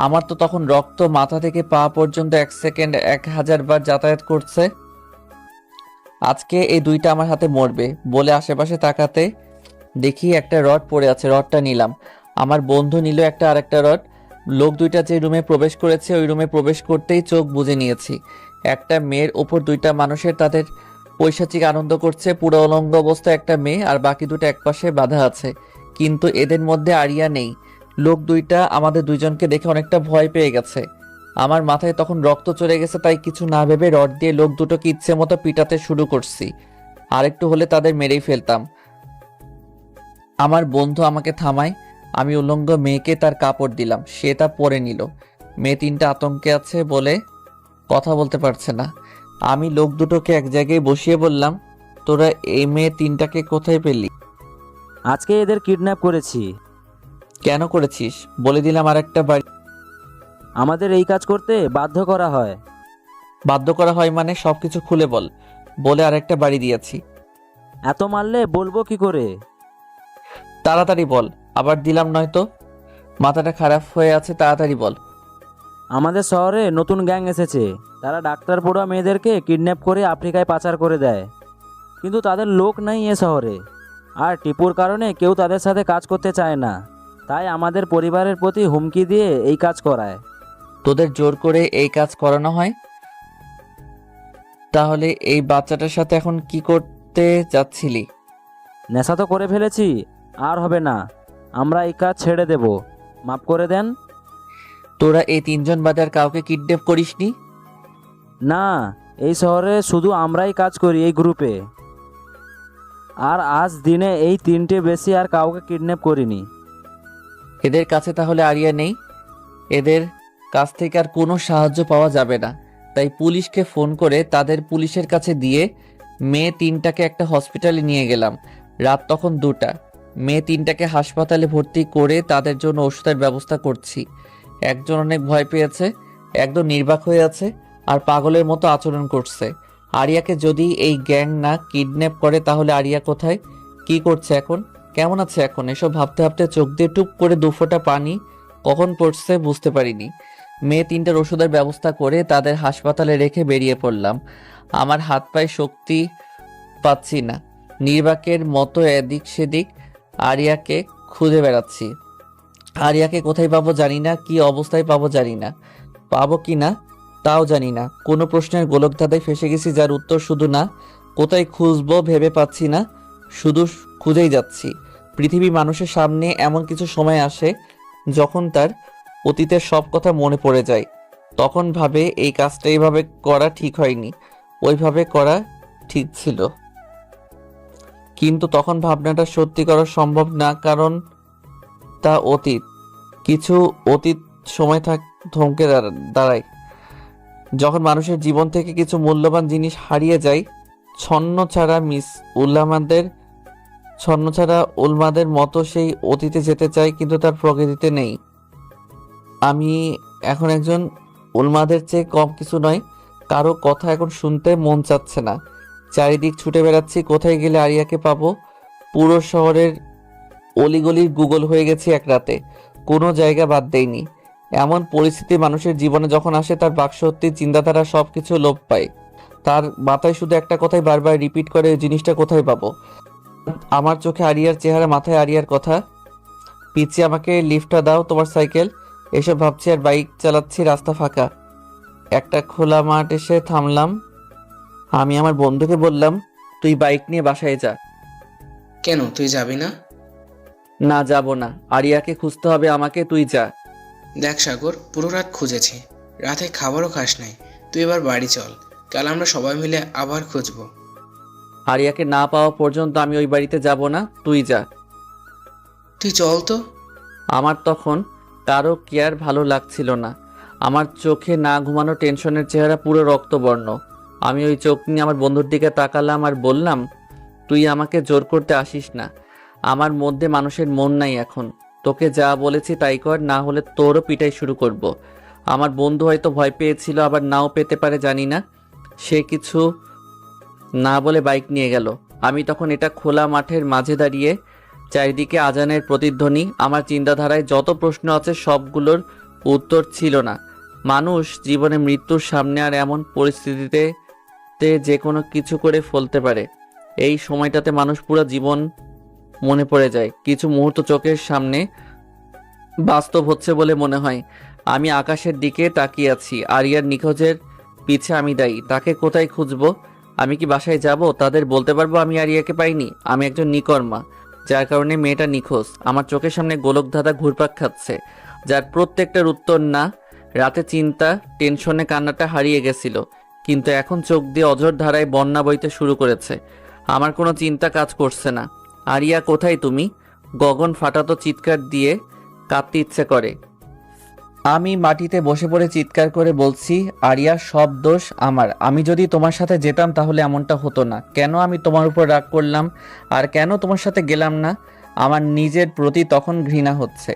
আমার তো তখন রক্ত মাথা থেকে পা পর্যন্ত 1 সেকেন্ড 1000 বার যাতায়াত করছে। আজকে এই দুইটা আমার হাতে মরবে বলে আশেপাশে তাকাতে দেখি একটা রড পড়ে আছে। রডটা নিলাম। আমার বন্ধু নিল একটা আরেকটা রড। লোক দুইটা যে রুমে প্রবেশ করেছে ওই রুমে প্রবেশ করতেই চোখ বুজে নিয়েছি। একটা মেয়ের ওপর দুইটা মানুষের তাদের পৈশাচিক আনন্দ করছে। পুরো অলঙ্গ অবস্থায় একটা মেয়ে, আর বাকি দুটো একপাশে বাঁধা আছে। কিন্তু এদের মধ্যে আরিয়া নেই। লোক দুইটা আমাদের দুইজনকে দেখে অনেকটা ভয় পেয়ে গেছে। আমার মাথায় তখন রক্ত চলে গেছে, তাই কিছু না ভেবে রড দিয়ে লোক দুটোকে ইচ্ছে মতো পিটাতে শুরু করছি। আরেকটু হলে তাদের মেরেই ফেলতাম। আমার বন্ধু আমাকে থামায়। আমি উলঙ্গ মেয়েকে তার কাপড় দিলাম, সে তা পরে নিল। মেয়ে 3টা আতঙ্কে আছে বলে কথা বলতে পারছে না। আমি লোক দুটোকে এক জায়গায় বসিয়ে বললাম, তোরা এই মেয়ে 3টাকে কোথায় পেলি? আজকে এদের কিডন্যাপ করেছি। কেন করেছিস? বলে দিলাম আর একটা বাড়ি। আমাদের এই কাজ করতে বাধ্য করা হয়। বাধ্য করা হয় মানে? সবকিছু খুলে বল। বলে আরেকটা বাড়ি দিয়েছি। এত মারলে বলবো কি করে? তাড়াতাড়ি বল, আবার দিলাম নয়তো। মাথাটা খারাপ হয়ে আছে, তাড়াতাড়ি বল। আমাদের শহরে নতুন গ্যাং এসেছে। তারা ডাক্তার পড়ুয়া মেয়েদেরকে কিডন্যাপ করে আফ্রিকায় পাচার করে দেয়। কিন্তু তাদের লোক নাই এ শহরে, আর টিপুর কারণে কেউ তাদের সাথে কাজ করতে চায় না। তাই আমাদের পরিবারের প্রতি হুমকি দিয়ে এই কাজ করায়। তোদের জোর করে এই কাজ করানো হয়? তাহলে এই বাচ্চাটার সাথে এখন কি করতে যাচ্ছিলি? নেশা তো করে ফেলেছি, আর হবে না। আমরা এই কাজ ছেড়ে দেব, মাফ করে দেন। তোরা এই 3জন বাদে আর কাউকে কিডন্যাপ করিসনি? না, এই শহরে শুধু আমরাই কাজ করি এই গ্রুপে। আর আজ দিনে এই 3টে বেশি আর কাউকে কিডন্যাপ করিনি। এদের কাছে তাহলে আরিয়া নেই। এদের কাছ থেকে আর কোনো সাহায্য পাওয়া যাবে না। তাই পুলিশকে ফোন করে তাদের পুলিশের কাছে দিয়ে মেয়ে 3টাকে একটা হসপিটালে নিয়ে গেলাম। রাত তখন 2টা। মেয়ে 3টাকে হাসপাতালে ভর্তি করে তাদের জন্য ওষুধের ব্যবস্থা করছি। একজন অনেক ভয় পেয়েছে, একদম নির্বাক হয়ে আছে, আর পাগলের মতো আচরণ করছে। আরিয়াকে যদি এই গ্যাং না কিডন্যাপ করে তাহলে আরিয়া কোথায়, কি করছে এখন, কেমন আছে এখন, এসব ভাবতে ভাবতে চোখ দিয়ে টুপ করে 2 ফোঁটা পানি কখন পড়ছে বুঝতে পারিনি। মেয়ে 3টার ওষুধের ব্যবস্থা করে তাদের হাসপাতালে রেখে বেরিয়ে পড়লাম। আমার হাত পায়ে শক্তি পাচ্ছি না, নির্বাকের মতো এদিক সেদিক আরিয়াকে খুঁজে বেড়াচ্ছি। আরিয়াকে কোথায় পাবো জানি না, কি অবস্থায় পাবো জানি না, পাবো কি না তাও জানি না। কোনো প্রশ্নের গোলকধাঁধায় ফেসে গেছি যার উত্তর শুধু না। কোথায় খুঁজবো ভেবে পাচ্ছি না, শুধু খুঁজেই যাচ্ছি। পৃথিবী মানুষের সামনে এমন কিছু সময় আসে যখন তার অতীতের সব কথা মনে পড়ে যায়। তখন ভাবে এই কাজটা এইভাবে করা ঠিক হয়নি, ওইভাবে করা ঠিক ছিল। কিন্তু তখন ভাবনাটা সত্যি করা সম্ভব না, কারণ তা অতীত। কিছু অতীত সময় থমকে দাঁড়ায় যখন মানুষের জীবন থেকে কিছু মূল্যবান জিনিস হারিয়ে যায়। ছন্ন ছাড়া উলমাদের মতো সেই অতীতে যেতে চায়, কিন্তু তার প্রকৃতিতে নেই। আমি এখন একজন উন্মাদের চেয়ে কম কিছু নয়। কারো কথা এখন শুনতে মন চাচ্ছে না। চারিদিক ছুটে বেড়াচ্ছি, কোথায় গেলে আরিয়াকে পাবো। পুরো শহরের অলিগলির গুগল হয়ে গেছি এক রাতে, কোনো জায়গা বাদ দেয়নি। এমন পরিস্থিতি মানুষের জীবনে যখন আসে, তার বাকশক্তি, চিন্তাধারা সবকিছু লোপ পায়। তার মাথায় শুধু একটা কথাই বারবার রিপিট করে, এই জিনিসটা কোথায় পাবো। আমার চোখে আরিয়ার চেহারা, মাথায় আরিয়ার কথা। পিছিয়ে আমাকে লিফটটা দাও, তোমার সাইকেল। এসব ভাবছি আর বাইক চালাচ্ছি, রাস্তা ফাঁকা। একটা খোলা মাঠ এসে থামলাম। আমি আমার বন্ধুকে বললাম, তুই বাইক নিয়ে বাসায় যা। কেন, তুই যাবি না? না, যাব না, আরিয়াকে খুঁজতে হবে আমাকে, তুই যা। দেখ সাগর, পুরো রাত খুঁজেছি, রাতে খাবারও খাস নাই। তুই এবার বাড়ি চল, কাল আমরা সবাই মিলে আবার খুঁজবো। আরিয়াকে না পাওয়া পর্যন্ত আমি ওই বাড়িতে যাব না, তুই যা। তুই চল তো। আমার তখন কারো কেয়ার ভালো লাগছিল না। আমার চোখে না ঘুমানো টেনশনের চেহারা পুরো রক্তবর্ণ। আমি ওই চোখ নিয়ে আমার বন্ধুর দিকে তাকালাম আর বললাম, তুই আমাকে জোর করতে আসিস না। আমার মধ্যে মানুষের মন নাই এখন। তোকে যা বলেছি তাই কর, না হলে তোরও পিটাই শুরু করব। আমার বন্ধু হয়তো ভয় পেয়েছিল, আবার নাও পেতে পারে, জানি না। সে কিছু না বলে বাইক নিয়ে গেল। আমি তখন এটা খোলা মাঠের মাঝে দাঁড়িয়ে, চারিদিকে আজানের প্রতিধ্বনি। আমার চিন্তাধারায় যত প্রশ্ন আছে সবগুলোর উত্তর ছিল না। মানুষ জীবনে মৃত্যুর সামনে আর এমন পরিস্থিতিতে যে কোনো কিছু করে ফেলতে পারে। এই সময়টাতে মানুষ পুরো জীবন মনে পড়ে যায়। কিছু মুহূর্ত চোখের সামনে বাস্তব হচ্ছে বলে মনে হয়। আমি আকাশের দিকে তাকিয়ে আছি। আরিয়ার নিখোঁজের পিছে আমি দায়ী। তাকে কোথায় খুঁজবো? আমি কি বাসায় যাব? তাদের বলতে পারবো আমি আরিয়াকে পাইনি? আমি একজন নিকর্মা, যার কারণে মেয়েটা নিখোঁজ। আমার চোখের সামনে গোলকধাঁধা ঘুরপাক খাচ্ছে, যার প্রত্যেকটার উত্তর না। রাতে চিন্তা, টেনশনে কান্নাটা হারিয়ে গেছিল, কিন্তু এখন চোখ দিয়ে অঝোর ধারায় বন্যা বইতে শুরু করেছে। আমার কোনো চিন্তা কাজ করছে না। আরিয়া কোথায় তুমি? গগন ফাটাতো চিৎকার দিয়ে কাঁদতে ইচ্ছে করে। আমি মাটিতে বসে পড়ে চিৎকার করে বলছি, আরিয়া, সব দোষ আমার। আমি যদি তোমার সাথে যেতাম তাহলে এমনটা হতো না। কেন আমি তোমার উপর রাগ করলাম, আর কেন তোমার সাথে গেলাম না? আমার নিজের প্রতি তখন ঘৃণা হচ্ছে।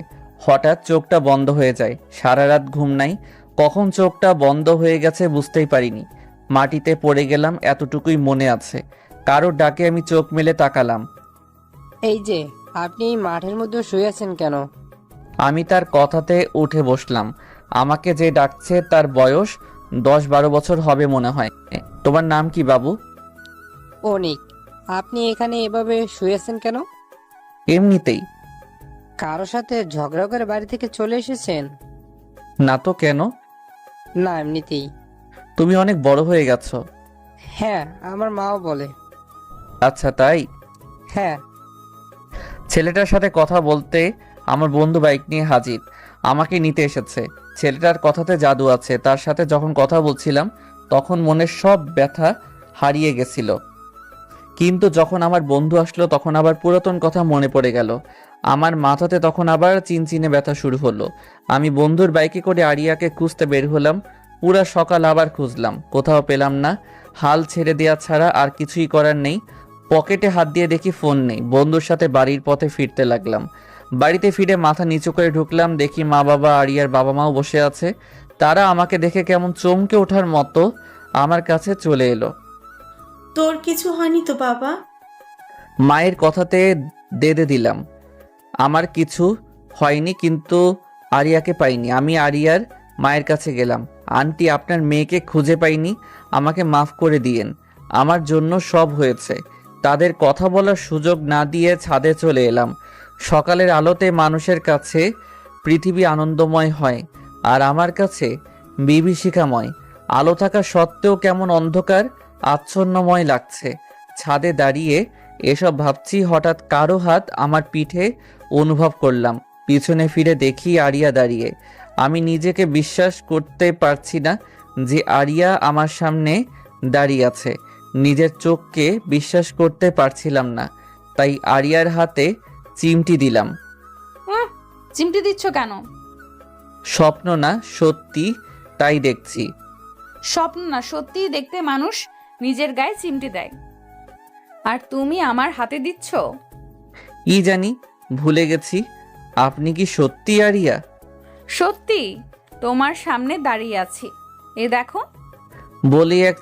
হঠাৎ চোখটা বন্ধ হয়ে যায়। সারা রাত ঘুম নাই, কখন চোখটা বন্ধ হয়ে গেছে বুঝতেই পারিনি। মাটিতে পড়ে গেলাম, এতটুকুই মনে আছে। কারোর ডাকে আমি চোখ মেলে তাকালাম। এই যে, আপনি এই মাঠের মধ্যে শুয়ে আছেন কেন? আমি তার কথাতে উঠে বসলাম। আমাকে যে ডাকছে তার বয়স 10-12 বছর হবে মনে হয়। তোমার নাম কি বাবু? অনিক। আপনি এখানে এভাবে শুয়ে আছেন কেন? এমনিতেই। কারোর সাথে ঝগড়া করে বাড়ি থেকে চলে এসেছেন? না তো, কেন? না, এমনিতেই। তুমি অনেক বড় হয়ে গেছো। হ্যাঁ, আমার মাও বলে। আচ্ছা, তাই? হ্যাঁ। ছেলেটার সাথে কথা বলতে আমার বন্ধু বাইক নিয়ে হাজির, আমাকে নিতে এসেছে। ছেলেটার কথাতে জাদু আছে। তার সাথে যখন কথা বলছিলাম তখন মনের সব ব্যথা হারিয়ে গেছিল, কিন্তু যখন আমার বন্ধু আসলো তখন আবার পুরাতন কথা মনে পড়ে গেল। আমার মাথাতে তখন আবার চিনচিনে ব্যথা শুরু হলো। আমি বন্ধুর বাইকে করে আরিয়াকে খুঁজতে বের হলাম। পুরা সকাল আবার খুঁজলাম, কোথাও পেলাম না। হাল ছেড়ে দেওয়া ছাড়া আর কিছুই করার নেই। পকেটে হাত দিয়ে দেখি ফোন নেই। বন্ধুর সাথে বাড়ির পথে ফিরতে লাগলাম। বাড়িতে ফিরে মাথা নিচু করে ঢুকলাম, দেখি মা বাবা, আরিয়ার বাবা মাও বসে আছে। তারা আমাকে দেখে কেমন চমকে ওঠার মতো আমার কাছে চলে এলো। তোর কিছু হয়নি তো বাবা? মায়ের কথাতে দেদে দিলাম, আমার কিছু হয়নি, কিন্তু আরিয়াকে পাইনি। আমি আরিয়ার মায়ের কাছে গেলাম। আন্টি, আপনার মেয়েকে খুঁজে পাইনি, আমাকে মাফ করে দিয়েন। আমার জন্য সব হয়েছে। তাদের কথা বলার সুযোগ না দিয়ে ছাদে চলে এলাম। সকালের আলোতে মানুষের কাছে পৃথিবী আনন্দময় হয়, আর আমার কাছে বিভীষিকাময়। আলো থাকা সত্ত্বেও কেমন অন্ধকার আচ্ছন্নময় লাগছে। ছাদে দাঁড়িয়ে এসব ভাবছি, হঠাৎ কারো হাত আমার পিঠে অনুভব করলাম। পিছনে ফিরে দেখি আরিয়া দাঁড়িয়ে। আমি নিজেকে বিশ্বাস করতে পারছি না যে আরিয়া আমার সামনে দাঁড়িয়ে আছে। নিজের চোখকে বিশ্বাস করতে পারছিলাম না, তাই আরিয়ার হাতে চিমটি দিলাম। চিমটি দিচ্ছ কেন? স্বপ্ন না, সত্যি, তাই দেখছি। স্বপ্ন না, সত্যিই দেখতে মানুষ নিজের গায়ে চিমটি দেয়, আর তুমি আমার হাতে দিচ্ছ? কি জানি, ভুলে গেছি। আপনি কি সত্যি আরিয়া? সত্যি? তোমার সামনে দাঁড়িয়ে আছি, এই দেখো। বলি এক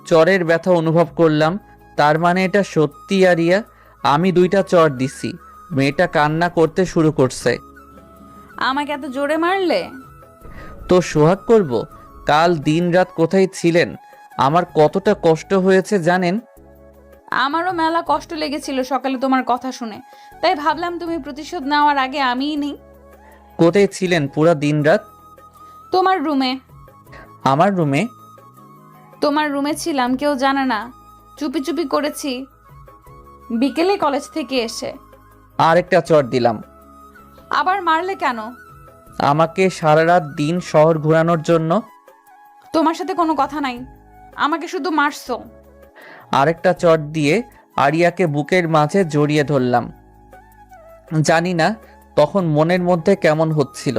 চরের ব্যথা অনুভব করলাম। তার মানে এটা সত্যি আরিয়া? আমি 2টা চর দিছি, মেয়েটা কান্না করতে শুরু করছে। আমাকে এত জোরে মারলে? তো সোহাগ করব? কাল দিন রাত কোথায় ছিলেন? আমার কতটা কষ্ট হয়েছে জানেন? আমারও মেলা কষ্ট লেগেছিল সকালে তোমার কথা শুনে, তাই ভাবলাম তুমি প্রতিশোধ নেওয়ার আগে আমিই নিই। কোথায় ছিলেন পুরা দিন রাত? তোমার রুমে। আমার রুমে? তোমার রুমে ছিলাম, কেউ জানে না, চুপি চুপি করেছি বিকেলে কলেজ থেকে এসে। আরেকটা চর দিলাম। আবার মারলে কেন? আমাকে সারা রাত দিন শহর ঘোরানোর জন্য। তোমার সাথে কোনো কথা নাই, আমাকে শুধু মারছো। আরেকটা চট দিয়ে আরিয়াকে বুকের মাঝে জড়িয়ে ধরলাম। জানি না তখন মনের মধ্যে কেমন হচ্ছিল।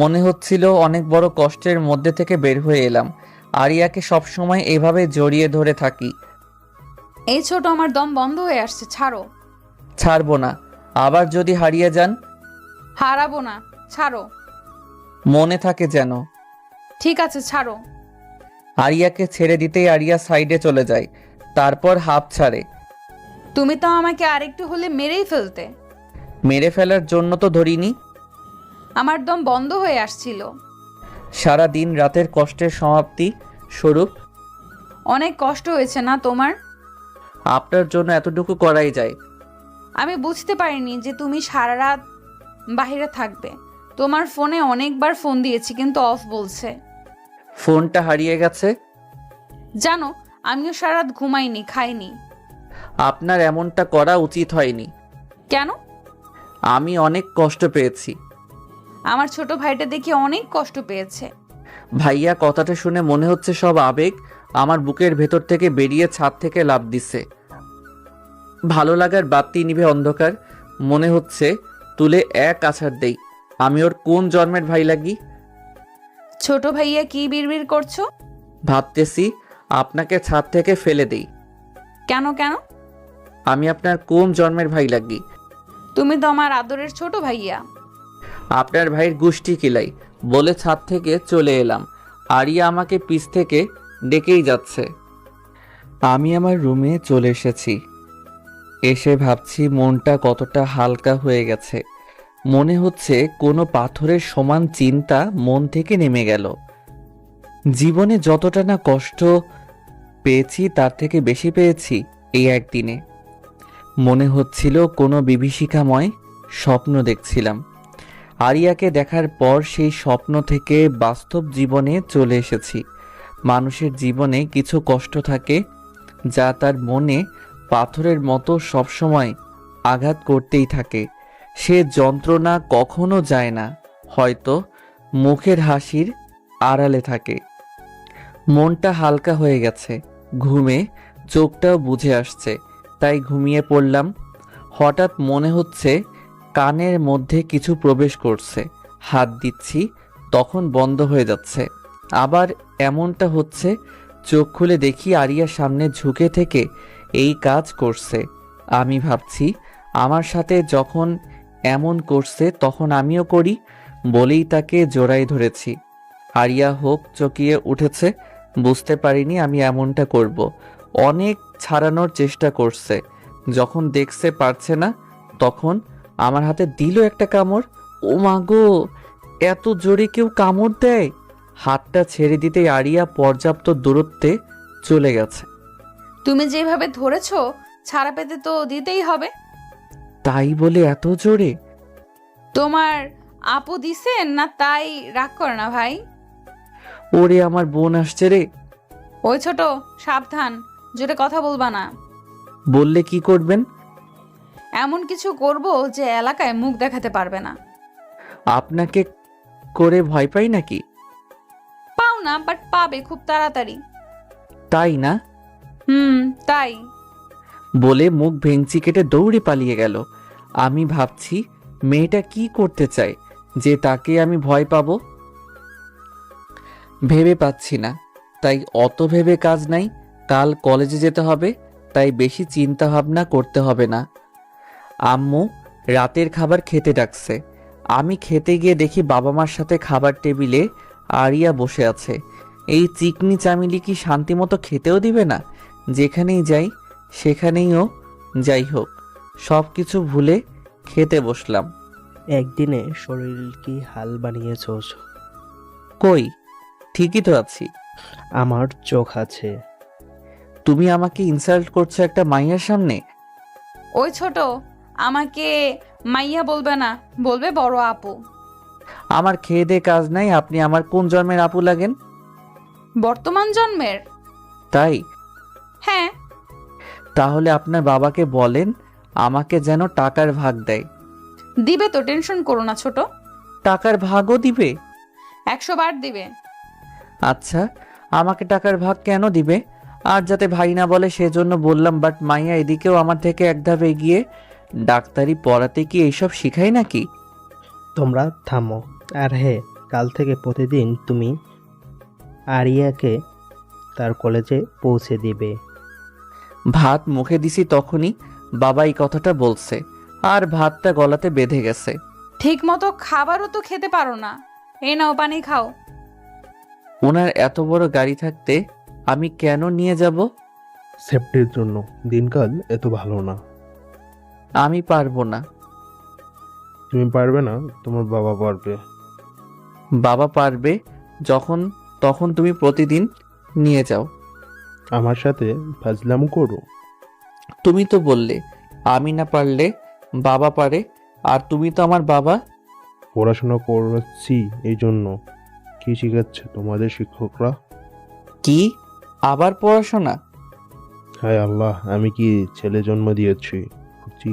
মনে হচ্ছিল অনেক বড় কষ্টের মধ্যে থেকে বের হয়ে এলাম। আরিয়াকে সবসময় এভাবে জড়িয়ে ধরে থাকি। এই ছোট, আমার দম বন্ধ হয়ে আসছে, ছাড়ো। ছাড়বো না। আবার যদি হারিয়ে যান? হারাবো না, ছাড়ো। মনে থাকে যেন। ঠিক আছে, ছাড়ো। আরিয়াকে ছেড়ে দিতেই আরিয়া সাইডে চলে যায়, তারপর হাঁপ ছাড়ে। তুমি তো আমাকে আরেকটু হলে মেরেই ফেলতে। মেরে ফেলার জন্য তো ধরিনি। আমার দম বন্ধ হয়ে আসছিল। সারা দিন রাতের কষ্টের সমাপ্তি স্বরূপ। অনেক কষ্ট হয়েছে না তোমার? আপনার জন্য এতটুকু করাই যায়। আমি বুঝতে পারিনি যে তুমি সারা রাত বাইরে থাকবে। তোমার ফোনে অনেকবার ফোন দিয়েছি কিন্তু অফ বলছে। ফোনটা হারিয়ে গেছে। জানো, আমিও সারা রাত ঘুমাইনি, খাইনি। আপনার এমনটা করা উচিত হয়নি। কেন? আমি অনেক কষ্ট পেয়েছি। আমার ছোট ভাইটা দেখি অনেক কষ্ট পেয়েছে। ভাইয়া কথাটা শুনে মনে হচ্ছে সব আবেগ আমার বুকের ভেতর থেকে বেরিয়ে ছাদ থেকে লাফ দিছে। ভালো লাগার বাতি নিভে অন্ধকার। মনে হচ্ছে তুলে এক আছাড় দেই। আমি ওর কোন জন্মের ভাই লাগি? ছোট ভাইয়া কি বিড়বিড় করছো? ভাবতেছি আপনাকে ছাদ থেকে ফেলে দেই। কেন কেন? আমি আপনার কোন জন্মের ভাই লাগি? তুমি তো আমার আদরের ছোট ভাইয়া। আপনার ভাইয়ের গোষ্ঠী কিলাই বলে ছাদ থেকে চলে এলাম। আরিয়া আমাকে পিছ থেকে ডেকেই যাচ্ছে। আমি আমার রুমে চলে এসেছি। এসে ভাবছি মনটা কতটা হালকা হয়ে গেছে। মনে হচ্ছে কোনো পাথরের সমান চিন্তা মন থেকে নেমে গেল। জীবনে যতটা না কষ্ট পেয়েছি তার থেকে বেশি পেয়েছি এই একদিনে। মনে হচ্ছিল কোনো বিভীষিকাময় স্বপ্ন দেখছিলাম। আরিয়াকে দেখার পর সেই স্বপ্ন থেকে বাস্তব জীবনে চলে এসেছি। মানুষের জীবনে কিছু কষ্ট থাকে যা তার মনে পাথরের মতো সবসময় আঘাত করতেই থাকে। সে যন্ত্রণা কখনো যায় না, হয়তো মুখের হাসির আড়ালে থাকে। মনটা হালকা হয়ে গেছে। ঘুমে চোখটাও বুঝে আসছে, তাই ঘুমিয়ে পড়লাম। হঠাৎ মনে হচ্ছে কানের মধ্যে কিছু প্রবেশ করছে। হাত দিচ্ছি, তখন বন্ধ হয়ে যাচ্ছে। আবার এমনটা হচ্ছে, চোখ খুলে দেখি আরিয়ার সামনে ঝুঁকে থেকে এই কাজ করছে। আমি ভাবছি আমার সাথে যখন এমন করছে তখন আমিও করি বলেই তাকে জড়াই ধরেছি। আরিয়া হোক চকিয়ে উঠেছে। বুঝতে পারিনি আমি এমনটা করব। অনেক ছাড়ানোর চেষ্টা করছে। যখন দেখছে পারছে না তখন আমার হাতে দিল একটা কামড়। ও মা গো, এত জোরে কেউ কামড় দেয়? হাতটা ছেড়ে দিতেই আরিয়া পর্যাপ্ত দূরত্বে চলে গেছে। তুমি যেভাবে ধরেছো, ছাড়া পেতে তো দিতেই হবে। তাই বলে এত জোরে? তোমার আপু দিছেন না, তাই রাগ করে না ভাই। ওরে আমার বোন আসছে রে। ওই ছোট, সাবধান, জোরে কথা বলবা না। বললে কি করবেন? এমন কিছু করব যে এলাকায় মুখ দেখাতে পারবে না। আপনাকে করে ভয় পাই নাকি? পাও না, বাট পাবে খুব তাড়াতাড়ি। তাই না? তাই। বলে মুখ ভেঙচি কেটে দৌড়ে পালিয়ে গেল। আমি ভাবছি মেয়েটা কি করতে চায় যে তাকে আমি ভয় পাবো? ভেবে পাচ্ছি না, তাই অত ভেবে কাজ নাই। কাল কলেজে যেতে হবে, তাই বেশি চিন্তা ভাবনা করতে হবে না। আম্মু রাতের খাবার খেতে ডাকছে। আমি খেতে গিয়ে দেখি বাবা মার সাথে খাবার টেবিলে আরিয়া বসে আছে। এই চিকনি চামিলি কি শান্তিমতো খেতেও দিবে না? যেখানেই যাই সেখানেইও যাই হোক, সব কিছু ভুলে খেতে বসলাম। একদিনে শরীর কি হাল বানিয়েছ? কই, ঠিকই তো আছি। আমার চোখ আছে। তুমি আমাকে ইনসাল্ট করছো একটা মাইয়ার সামনে? ওই ছোট, আমাকে মাইয়া বলবে না, বলবে বড় আপু। আমার খেয়ে দে কাজ নাই, আপনি আমার কোন জন্মের আপু লাগেন? বর্তমান জন্মের। তাই? হ্যাঁ। তাহলে আপনার বাবাকে বলেন আমাকে যেন টাকার ভাগ দেয়। দিবে তো, টেনশন করো না ছোট। টাকার ভাগও দিবে? 100 বার দিবে। আচ্ছা, আমাকে টাকার ভাগ কেন দিবে? আর যাতে ভাই না বলে সেজন্য বললাম। বাট মাইয়া এদিকেও আমার থেকে এক ধাপ এগিয়ে। ডাক্তারি পড়াতে কি এইসব শিখাই নাকি? তোমরা থামো। আর হ্যাঁ, কাল থেকে প্রতিদিন তুমি আরিয়াকে তার কলেজে পৌঁছে দিবে। ভাত মুখে দিছি তখনই বাবা এই কথাটা বলছে, আর ভাতটা গলাতে বেঁধে গেছে। ঠিক মতো খাবারও তো খেতে পারো না। এই নাও পানি খাও। ওনার এত বড় গাড়ি থাকতে আমি কেন নিয়ে যাব? সেফটির জন্য। দিনকাল এত ভালো না। আমি পারবো না। তুমি পারবে না, তোমার বাবা পারবে। বাবা পারবে যখন তখন তুমি প্রতিদিন নিয়ে যাও। আমার সাথে ফাজলাম করো। তুমি তো বললে আমি না পারলে বাবা পারে, আর তুমি তো আমার বাবা। পড়াশোনা করছি এই জন্য। কি শিখাচ্ছে তোমাদের শিক্ষকরা? কি আবার পড়াশোনা? হায় আল্লাহ, আমি কি ছেলে জন্ম দিয়েছি বুঝি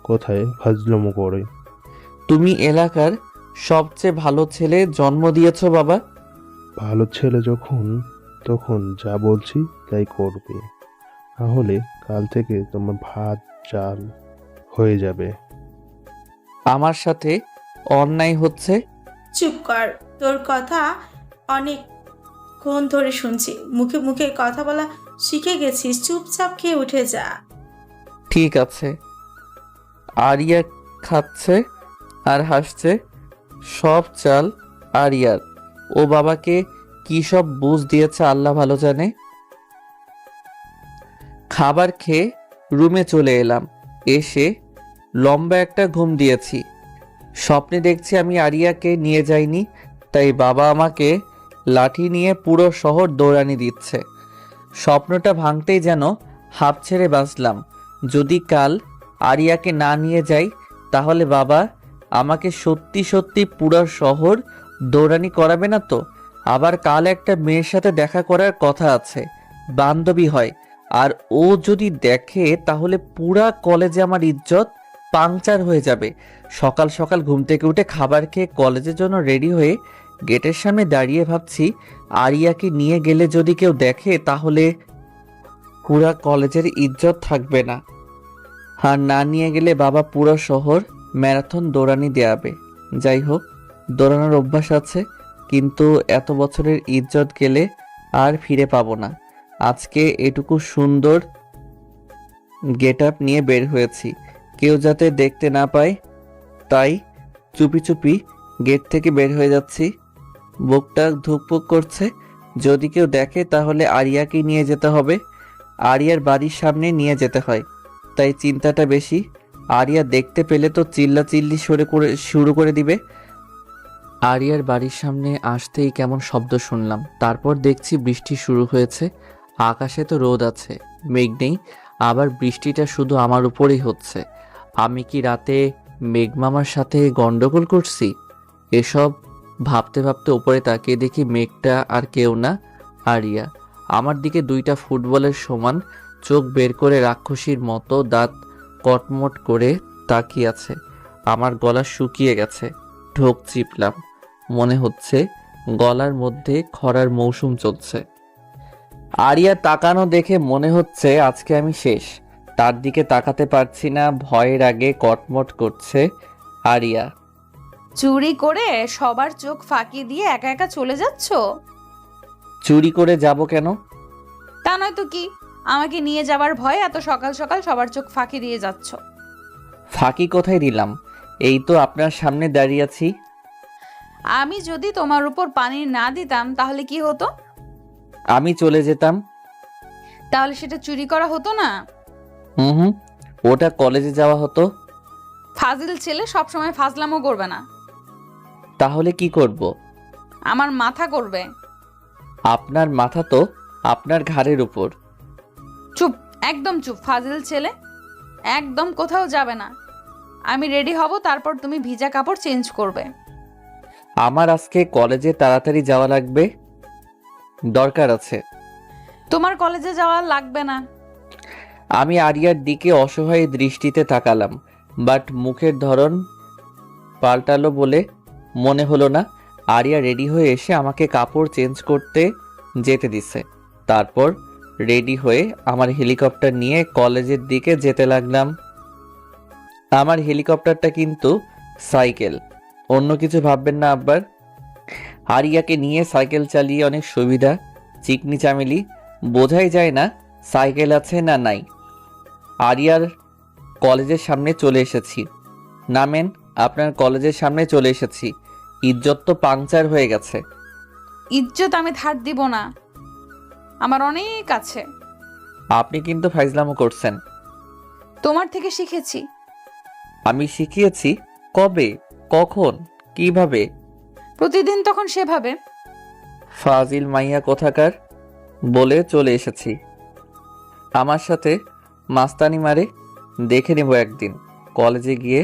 কোথায় ফাজলামো করে? তুমি এলাকার সবচেয়ে ভালো ছেলে জন্ম দিয়েছো বাবা। ভালো ছেলে যখন তখন যা বলছি তাই করবে, তাহলে কাল থেকে তোমার ভাত চাল হয়ে যাবে। আমার সাথে অন্যায় হচ্ছে। চুপ কর, তোর কথা অনেকক্ষণ ধরে শুনছি। মুখে মুখে কথা বলা শিখে গেছিস, চুপচাপ খেয়ে উঠে যা। ঠিক আছে। আরিয়া খাচ্ছে আর হাসছে। সব চাল আরিয়ার। ও বাবাকে কি সব বুঝ দিয়েছে আল্লাহ ভালো জানে। খাবার খেয়ে রুমে চলে এলাম। এসে লম্বা একটা ঘুম দিয়েছি। স্বপ্নে দেখছি আমি আরিয়াকে নিয়ে যাইনি, তাই বাবা আমাকে লাঠি নিয়ে পুরো শহর দৌড়ানি দিচ্ছে। স্বপ্নটা ভাঙতেই যেন হাঁপ ছেড়ে বাঁচলাম। যদি কাল আরিয়াকে না নিয়ে যাই তাহলে বাবা আমাকে সত্যি সত্যি পুরো শহর দৌড়ানি করাবে না তো? আবার কাল একটা মেয়ের সাথে দেখা করার কথা আছে, বান্ধবী হয়। আর ও যদি দেখে তাহলে পুরা কলেজে আমার ইজ্জত পাংচার হয়ে যাবে। সকাল সকাল ঘুম থেকে উঠে খাবার খেয়ে কলেজের জন্য রেডি হয়ে গেটের সামনে দাঁড়িয়ে ভাবছি আরিয়াকে নিয়ে গেলে যদি কেউ দেখে তাহলে পুরা কলেজের ইজ্জত থাকবে না। আর না নিয়ে গেলে বাবা পুরো শহর ম্যারাথন দৌড়ানি দেয়াবে। যাই হোক, দৌড়ানোর অভ্যাস আছে, কিন্তু এত বছরের ইজ্জত গেলে আর ফিরে পাবো না। আজকে এটুকু সুন্দর গেট আপ নিয়ে বের হয়েছি, কেউ যাতে দেখতে না পায়, তাই চুপি চুপি গেট থেকে বের হয়ে যাচ্ছি। বুকটা ধুকপুক করছে, যদি কেউ দেখে তাহলে আরিয়াকে নিয়ে যেতে হবে। আরিয়ার বাড়ির সামনে নিয়ে যেতে হয়, তাই চিন্তাটা বেশি। আরিয়া দেখতে পেলে তো চিল্লাচিল্লি শুরু করে দিবে। আরিয়ার বাড়ির সামনে আসতেই কেমন শব্দ শুনলাম। তারপর দেখছি বৃষ্টি শুরু হয়েছে। আকাশে তো রোদ আছে, মেঘ নেই। আবার বৃষ্টিটা শুধু আমার উপরেই হচ্ছে। আমি কি রাতে মেঘমামার সাথে গন্ডগোল করছি? এসব ভাবতে ভাবতে উপরে তাকিয়ে দেখি মেঘটা আর কেউ না, আরিয়া। আমার দিকে দুইটা ফুটবলের সমান চোখ বের করে রাক্ষসীর মতো দাঁত কটমট করে তাকিয়ে আছে। আমার গলা শুকিয়ে গেছে। ঢোক চিপলাম, মনে হচ্ছে গলার মধ্যে খরার মৌসুম চলছে। আরিয়া তাকানো দেখে মনে হচ্ছে আজকে আমি শেষ। তার দিকে তাকাতে পারছি না, ভয়ের আগে কটমট করছে আরিয়া। চুরি করে সবার চোখ ফাঁকি দিয়ে একা একা চলে যাচ্ছ? চুরি করে যাব কেন? তা নয় তো কি, আমাকে নিয়ে যাবার ভয়ে এত সকাল সকাল সবার চোখ ফাঁকি দিয়ে যাচ্ছ। ফাঁকি কোথায় দিলাম? এই তো আপনার সামনে দাঁড়িয়ে আছি। আমি যদি তোমার উপর পানি না দিতাম তাহলে কি হতো? আমি চলে যেতাম। তাহলে সেটা চুরি করা হতো না? হুম, ওটা কলেজে যাওয়া হতো। ফাজিল ছেলে সবসময় ফাজলামো করবে না। তাহলে কি করব? আমার মাথা করবে। আপনার মাথা তো আপনার ঘাড়ের উপর। চুপ, একদম চুপ ফাজিল ছেলে। একদম কোথাও যাবে না। আমি রেডি হব, তারপর তুমি ভিজা কাপড় চেঞ্জ করবে। আমার আজকে কলেজে তাড়াতাড়ি যাওয়া লাগবে, দরকার আছে। তোমার কলেজে যাওয়া লাগবে না। আমি আরিয়ার দিকে অসহায় দৃষ্টিতে তাকালাম, বাট মুখের ধরন পাল্টালো বলে মনে হলো না। আরিয়া রেডি হয়ে এসে আমাকে কাপড় চেঞ্জ করতে যেতে দিছে। তারপর রেডি হয়ে আমার হেলিকপ্টার নিয়ে কলেজের দিকে যেতে লাগলাম। আমার হেলিকপ্টারটা কিন্তু সাইকেল, অন্য কিছু ভাববেন না আব্বার। আরিয়াকে নিয়ে সাইকেল চালিয়ে অনেক সুবিধা। চিকনি চামেলি, বোঝাই যায় না সাইকেল আছে না নাই। আরিয়ার কলেজের সামনে চলে এসেছি। নামেন, আপনার কলেজের সামনে চলে এসেছি। ইজ্জত তো পাংচার হয়ে গেছে। ইজ্জত আমি ধার দিব না, আমার অনেক আছে। আপনি কিন্তু ফাইজলামো করছেন। তোমার থেকে শিখেছি। আমি শিখিয়েছি? কবে, কখন, কিভাবে? প্রতিদিন তখন সেভাবে। ফাজিল মাইয়া কোথাকার, বলে চলে এসেছি। আমার সাথে মাস্তানি মারে, দেখে নেব একদিন। কলেজে গিয়ে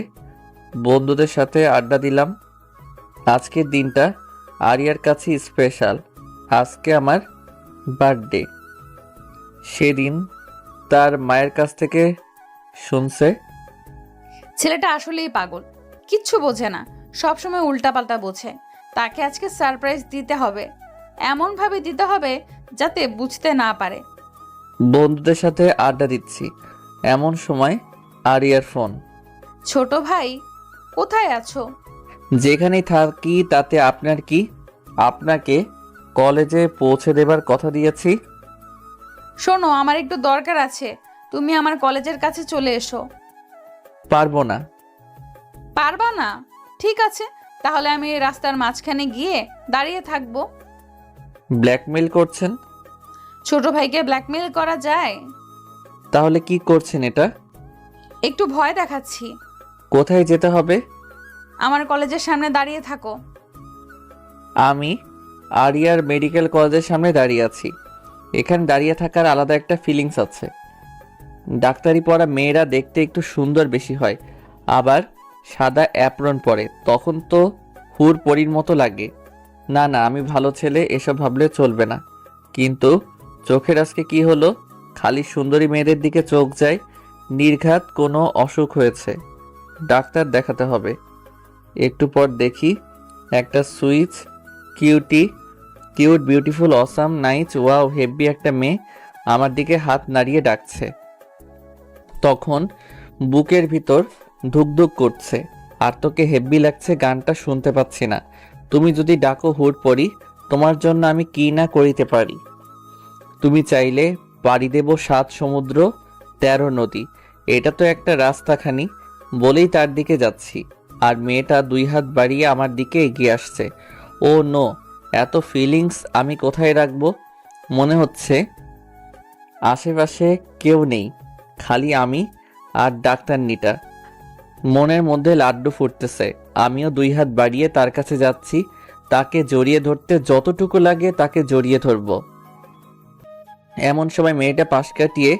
বন্ধুদের সাথে আড্ডা দিলাম। আজকের দিনটা আরিয়ার কাছে স্পেশাল। আজকে আমার বার্থডে। সেদিন তার মায়ের কাছ থেকে শুনছে। ছেলেটা আসলেই পাগল, কিচ্ছু বোঝে না, সবসময় উল্টাপাল্টা বোঝে। তাকে আজকে সারপ্রাইজ দিতে হবে, এমনভাবে দিতে হবে যাতে বুঝতে না পারে। বন্ধুদের সাথে আড্ডা দিচ্ছি, এমন সময় আরিয়ার ফোন। ছোট ভাই, কোথায় আছো? যেখানেই থাকি তাতে আপনার কি? আপনাকে কলেজে পৌঁছে দেবার কথা দিয়েছি। শোনো, আমার একটু দরকার আছে, তুমি আমার কলেজের কাছে চলে এসো। পারবো না। পারবা না? ঠিক আছে, তাহলে আমি এই রাস্তার মাঝখানে গিয়ে দাঁড়িয়ে থাকবো। ব্ল্যাকমেল করছেন? ছোট ভাইকে ব্ল্যাকমেল করা যায়? তাহলে কি করছেন এটা? একটু ভয় দেখাচ্ছি। কোথায় যেতে হবে? আমার কলেজের সামনে দাঁড়িয়ে থাকো। আমি আরিয়ার মেডিকেল কলেজের সামনে দাঁড়িয়ে আছি। এখানে দাঁড়িয়ে থাকার আলাদা একটা ফিলিংস আছে। ডাক্তারি পড়া মেয়েরা দেখতে একটু সুন্দর বেশি হয়, আবার সাদা অ্যাপ্রন পরে, তখন তো হুর পরীর মতো লাগে। না না, আমি ভালো ছেলে, এসব ভাবলে চলবে না। কিন্তু চোখের আজকে কি হলো? খালি সুন্দরী মেয়েদের দিকে চোখ যায়। নির্ঘাত কোনো অসুখ হয়েছে, ডাক্তার দেখাতে হবে। একটু পর দেখি একটা switch, cute beautiful awesome nice wow heavy একটা মেয়ে আমার দিকে হাত নাড়িয়ে ডাকছে। তখন বুকের ভিতর ধুকধুক করছে। আর তোকে হেভি লাগছে, গানটা শুনতে পাচ্ছি না। তুমি যদি ডাকো হুট পড়ি, তোমার জন্য আমি কি না করিতে পারি। তুমি চাইলে পাড়ি দেব 7 সমুদ্র 13 নদী। এটা তো একটা রাস্তাখানি, বলেই তার দিকে যাচ্ছি। আর মেয়েটা 2 হাত বাড়িয়ে আমার দিকে এগিয়ে আসছে। ও নো, এত ফিলিংস আমি কোথায় রাখবো? মনে হচ্ছে আশেপাশে কেউ নেই, খালি আমি আর ডাক্তারনিটা। মনের মধ্যে লাড্ডু ফুটতেছে। আমিও 2 হাত বাড়িয়ে তার কাছে যাচ্ছি। তাকে জড়িয়ে ধরতে যতটুকু লাগে তাকে জড়িয়ে ধরব। এমন সময় মেয়েটা পাশ কাটিয়ে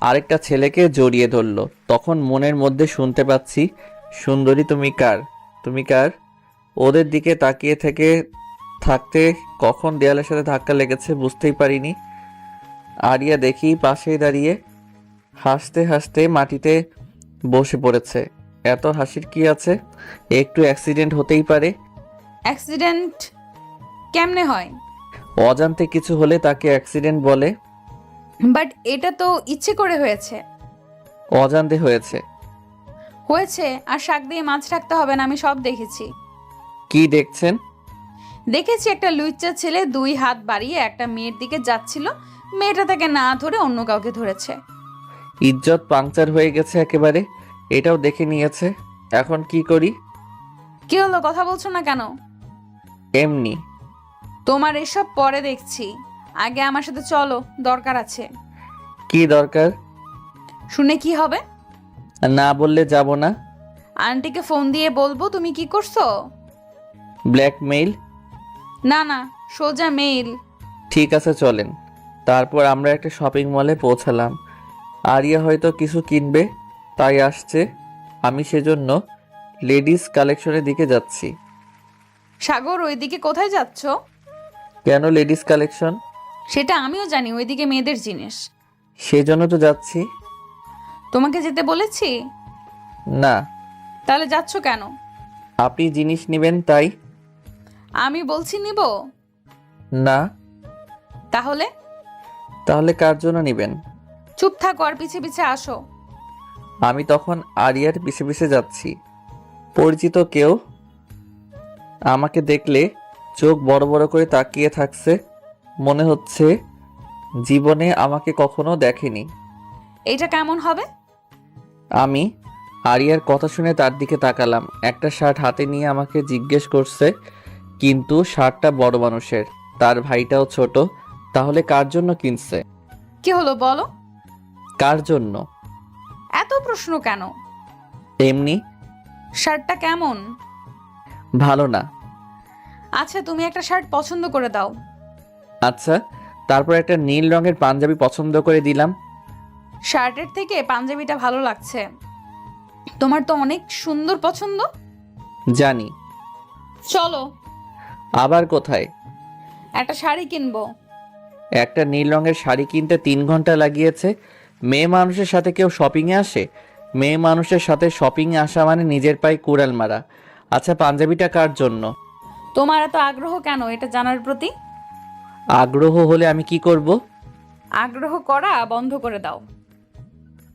আরেকটা ছেলেকে জড়িয়ে ধরলো। তখন মনের মধ্যে শুনতে পাচ্ছি, সুন্দরী তুমি কার, তুমি কার? ওদের দিকে তাকিয়ে থাকতে কখন দেয়ালের সাথে ধাক্কা লেগেছে বুঝতেই পারিনি। আরিয়া দেখি পাশেই দাঁড়িয়ে হাসতে হাসতে মাটিতে বসে পড়েছে। এত হাসির কি আছে? একটু অ্যাক্সিডেন্ট হতেই পারে। অ্যাক্সিডেন্ট কেমনে হয়? অজান্তে কিছু হলে তাকে অ্যাক্সিডেন্ট বলে। বাট এটা তো ইচ্ছে করে হয়েছে। অজান্তে হয়েছে। হয়েছে, আর শাক দিয়ে মাছ রাখতে হবে না, আমি সব দেখেছি। কি দেখছেন? দেখেছি একটা লুইচ্চা ছেলে 2 হাত বাড়িয়ে একটা মেয়ের দিকে যাচ্ছিল, মেয়েটা তাকে না ধরে অন্য কাউকে ধরেছে। ইজ্জত পাংচার হয়ে গেছে একেবারে, এটাও দেখে নিয়েছে। এখন কি করি? কি হলো, কথা বলছো না কেন? এমনি। তোমার এসব পরে দেখছি, আগে আমার সাথে চলো, দরকার আছে। কি দরকার? শুনে কি হবে? না বললে যাব না। আন্টিকে ফোন দিয়ে বলবো তুমি কি করছো। ব্ল্যাকমেইল? না না, সোজা মেইল। ঠিক আছে চলেন। তারপর আমরা একটা শপিং মলে পৌঁছালাম। আরিয়া হয়তো কিছু কিনবে, তাই আসছে। আমি সেজন্য লেডিস কালেকশনের দিকে যাচ্ছি। সাগর, ওইদিকে কোথায় যাচ্ছ? কেন লেডিস কালেকশন? সেটা আমিও জানি, ওইদিকে মেয়েদের জিনিস। সেজন্য তো যাচ্ছি। তোমাকে যেতে বলেছি? না। তাহলে যাচ্ছ কেন? আপনি জিনিস নেবেন তাই। আমি বলছি নিব। না। তাহলে? তাহলে কার জন্য নেবেন? চুপ থাকো আর পিছে পিছে আসো। আমি তখন আরিয়ার পিছে পিছে যাচ্ছি। পরিচিত কেউ আমাকে দেখলে চোখ বড় বড় করে তাকিয়ে থাকছে। মনে হচ্ছে জীবনে আমাকে কখনো দেখেনি। এটা কেমন হবে? আমি আরিয়ার কথা শুনে তার দিকে তাকালাম। একটা শার্ট হাতে নিয়ে আমাকে জিজ্ঞেস করছে, কিন্তু শার্টটা বড় মানুষের, তার ভাইটাও ছোট। তাহলে কার জন্য কিনছে? কি হলো বলো? কার জন্য? এত প্রশ্ন কেন? এমনি। শার্টটা কেমন? ভালো না। আচ্ছা, তুমি একটা শার্ট পছন্দ করে দাও। আচ্ছা। তারপর একটা নীল রঙের পাঞ্জাবি পছন্দ করে দিলাম। শার্টের থেকে পাঞ্জাবিটা ভালো লাগছে। তোমার তো অনেক সুন্দর পছন্দ। জানি। চলো। আবার কোথায়? একটা শাড়ি কিনবো। একটা নীল রঙের শাড়ি কিনতে 3 ঘন্টা লাগিয়েছে। মেয়ে মানুষের সাথে কেউ শপিংয়ে আসে? মেয়ে মানুষের সাথে শপিংয়ে আসা মানে নিজের পায়ে কুড়াল মারা। আচ্ছা, পাঞ্জাবিটা কার জন্য? তোমার এত আগ্রহ কেন এটা জানার প্রতি? আগ্রহ হলে আমি কি করব? আগ্রহ করা বন্ধ করে দাও।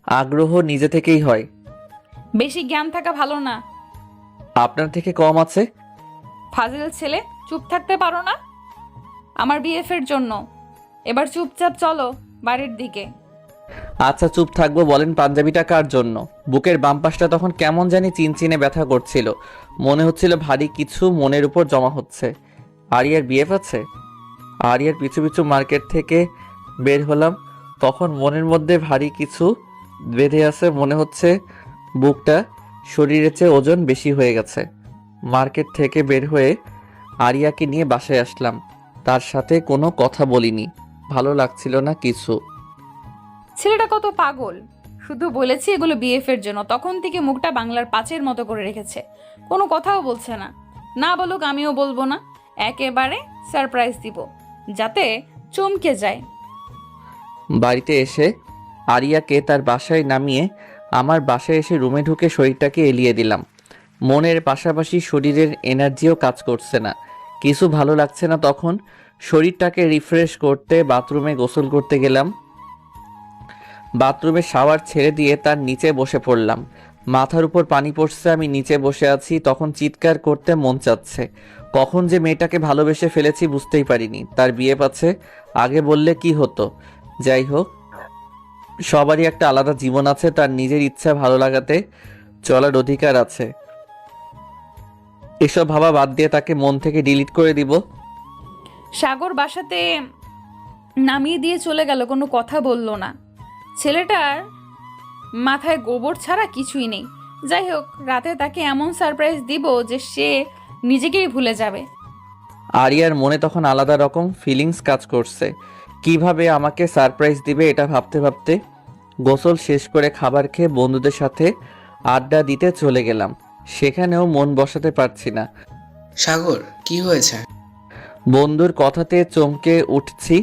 আগ্রহ নিজে থেকেই হয়। বেশি জ্ঞান থাকা ভালো না। আপনার থেকে কম আছে। ফাজিল ছেলে, চুপ থাকতে পারো না? আমার বিএফের জন্য। এবার চুপচাপ চলো বাড়ির দিকে। আচ্ছা চুপ থাকবো। বলেন পাঞ্জাবিটা কার জন্য? বুকের বাম পাশটা তখন কেমন জানি চিনচিনে ব্যথা করছিল। মনে হচ্ছিল ভারী কিছু মনের উপর জমা হচ্ছে। আরিয়ার বিএফ আছে? আরিয়ার পিছু পিছু মার্কেট থেকে বের হলাম। তখন মনের মধ্যে ভারী কিছু বেঁধে আছে। মনে হচ্ছে বুকটা শরীরের চেয়ে ওজন বেশি হয়ে গেছে। মার্কেট থেকে বের হয়ে আরিয়াকে নিয়ে বাসায় আসলাম। তার সাথে কোনো কথা বলিনি, ভালো লাগছিল না কিছু। ছেলেটা কত পাগল! শুধু বলেছি এগুলো বিএফের জন্য, তখন থেকে মুখটা বাংলার পাঁচের মতো করে রেখেছে। কোনো কথাও বলছে না। না বলুক, আমিও বলবো না। একেবারে সারপ্রাইজ দিব, যাতে চমকে যায়। বাড়িতে এসে আরিয়াকে তার বাসায় নামিয়ে আমার বাসায় এসে রুমে ঢুকে শরীরটাকে এলিয়ে দিলাম। মনের পাশাপাশি শরীরের এনার্জিও কাজ করছে না, কিছু ভালো লাগছে না। তখন শরীরটাকে রিফ্রেশ করতে বাথরুমে গোসল করতে গেলাম। বাথরুমে শাওয়ার ছেড়ে দিয়ে তার নিচে বসে পড়লাম। মাথার উপর পানি পড়ছে, আমি নিচে বসে আছি। তখন চিৎকার করতে মন চাচ্ছে। কখন যে মেয়েটাকে ভালোবেসে ফেলেছি বুঝতেই পারিনি। তার বিয়ে পাচ্ছে, আগে বললে কি হতো। যাই হোক, সবারই একটা আলাদা জীবন আছে, তার নিজের ইচ্ছা ভালো লাগাতে চলার অধিকার আছে। এসব ভাবা বাদ দিয়ে তাকে মন থেকে ডিলিট করে দিব। সাগর বাসাতে নামিয়ে দিয়ে চলে গেল, কোনো কথা বলল না। ছেলেটার মাথায় গোবর ছাড়া কিছুই নেই। যাই হোক, রাতে তাকে এমন সারপ্রাইজ দিব যে সে নিজেকেই ভুলে যাবে। আরিয়ার মনে তখন আলাদা রকম ফিলিংস কাজ করছে। কিভাবে আমাকে সারপ্রাইজ দিবে এটা ভাবতে ভাবতে গোসল শেষ করে খাবার খেয়ে বন্ধুদের সাথে আড্ডা দিতে চলে গেলাম। সেখানেও মন বসাতে পারছি না। সাগর, কি হয়েছে? বন্ধুর কথাতে চমকে উঠছি,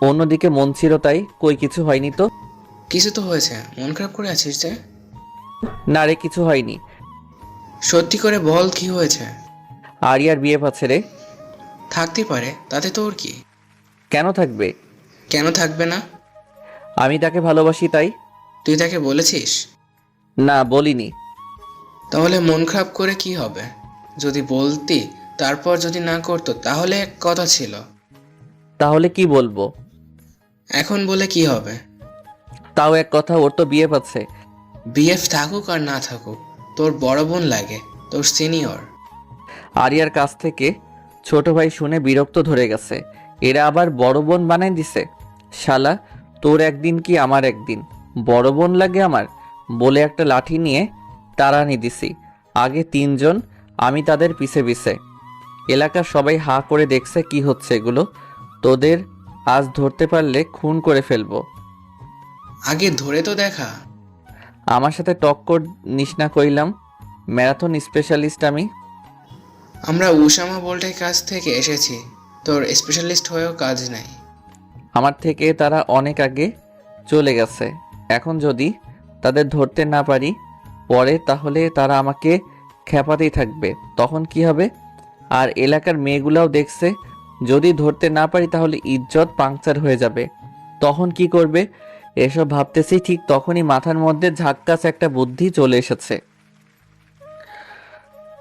অন্যদিকে মন ছিল তাই। কই কিছু হয়নি তো। কিছু তো হয়েছে, মন খারাপ করে আছিস যে? না রে, কিছু হয়নি। সত্যি করে বল, কি হয়েছে? আরিয়ার বিয়ে পাচ্ছে রে। থাকতে পারে, তাতে তোর কি? কেন থাকবে? কেন থাকবে না? আমি তাকে ভালোবাসি তাই। তুই তাকে বলেছিস? না, বলিনি। তাহলে মন খারাপ করে কি হবে? যদি বলতি, তারপর যদি না করতো, তাহলে এক কথা ছিল। তাহলে কি বলবো? এখন বলে কি হবে? তাও এক কথা, ওর তো বিয়ে পাচ্ছে। বিএফ থাকুক আর না থাকুক, তোর বড় বোন লাগে, তোর সিনিয়র। আরিয়ার কাছ থেকে ছোট ভাই শুনে বিরক্ত ধরে গেছে। এরা আবার বড় বোন বানাই দিছে। শালা, তোর একদিন কি আমার একদিন, বড় বোন লাগে আমার বলে একটা লাঠি নিয়ে তাড়ানি দিছি। আগে 3 জন, আমি তাদের পিছে পিছে। এলাকার সবাই হা করে দেখছে কি হচ্ছে এগুলো। তোদের আজ ধরতে পারলে খুন করে ফেলবো। আগে ধরে তো দেখা। আমার সাথে টক্কর নিস না কইলাম, ম্যারাথন স্পেশালিস্ট আমি। আমরা উসামা বোল্টের কাছ থেকে এসেছি, তোর স্পেশালিস্ট হয়েও কাজ নাই। আমার থেকে তারা অনেক আগে চলে গেছে। এখন যদি তাদের ধরতে না পারি পরে, তাহলে তারা আমাকে খেপাতেই থাকবে। তখন কি হবে? আর এলাকার মেয়েগুলাও দেখছে, যদি ধরতে না পারি তাহলে ইজ্জত পাংচার হয়ে যাবে। তখন কি করবে? এসব ভাবতেছি ঠিক তখনই মাথার মধ্যে ঝাক্কাস একটা বুদ্ধি চলে এসেছে।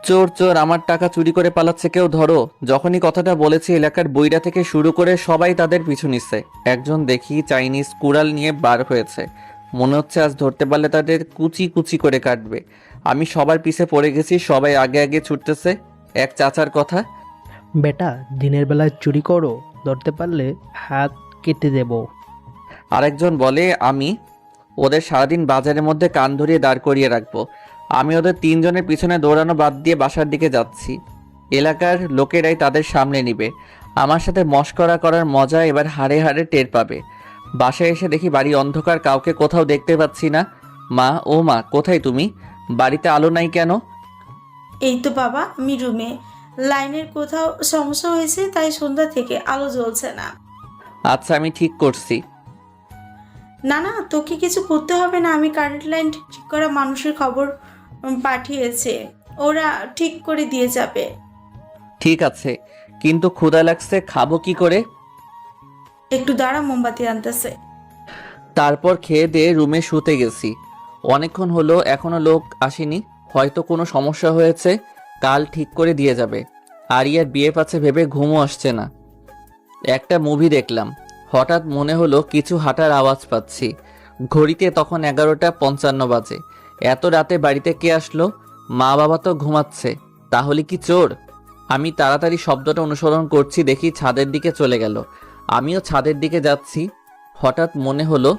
চোর চোর, আমার টাকা চুরি করে পালাচ্ছে, কেউ ধরো। যখনই কথাটা বলেছি এলাকার বইরা থেকে শুরু করে সবাই তাদের পিছু নিচ্ছে। একজন দেখি চাইনিজ কুড়াল নিয়ে বার হয়েছে। মনে হচ্ছে আজ ধরতে পারলে তাদের কুচি কুচি করে কাটবে। আমি সবার পিছে পড়ে গেছি, সবাই আগে আগে ছুটতেছে। এক চাচার কথা, বেটা দিনের বেলায় চুরি করো, ধরতে পারলে হাত কেটে দেব। আরেকজন বলে আমি ওদের সারাদিন বাজারের মধ্যে কান ধরিয়ে দাঁড় করিয়ে রাখবো। আমি ওদের 3 জনের পিছনে দৌড়ানো বাদ দিয়ে বাসার দিকে যাচ্ছি। এলাকার লোকেরাই তাদের সামনে নিবে। আমার সাথে মশকরা করার মজা এবার হাড়ে হাড়ে টের পাবে। বাসায় এসে দেখি বাড়ি অন্ধকার, কাউকে কোথাও দেখতে পাচ্ছি না। মা, ও মা, কোথায় তুমি? বাড়িতে আলো নাই কেন? এই তো বাবা, আমি রুমে। লাইনের কোথাও সমস্যা হয়েছে, তাই সন্ধ্যা থেকে আলো জ্বলছে না। আচ্ছা, আমি ঠিক করছি। না না, তোকে কিছু করতে হবে না। আমি কারেন্ট লাইন ঠিক করা মানুষের খবর পাঠিয়েছে, ওরা ঠিক করে দিয়ে যাবে। ঠিক আছে, কিন্তু ক্ষুধা লাগছে, খাবো কি করে? একটু দাঁড়া, মোমবাতি আনতেছে। তারপর খেয়ে দিয়ে রুমে শুতে গেছি। অনেকক্ষণ হলো, এখনো লোক আসেনি। হয়তো কোনো সমস্যা হয়েছে, কাল ঠিক করে দিয়ে যাবে। আরিয়ার বিয়ে পাচ্ছে ভেবে ঘুমও আসছে না। একটা মুভি দেখলাম, হঠাৎ মনে হলো কিছু হাঁটার আওয়াজ পাচ্ছি। ঘড়িতে তখন 11:55 বাজে। এত রাতে বাড়িতে কে আসলো? মা বাবা তো ঘুমাচ্ছে, তাহলে কি চোর? আমি তাড়াতাড়ি শব্দটা অনুসরণ করছি, দেখি ছাদের দিকে চলে গেল। আমিও ছাদের দিকে যাচ্ছি। হঠাৎ মনে হলো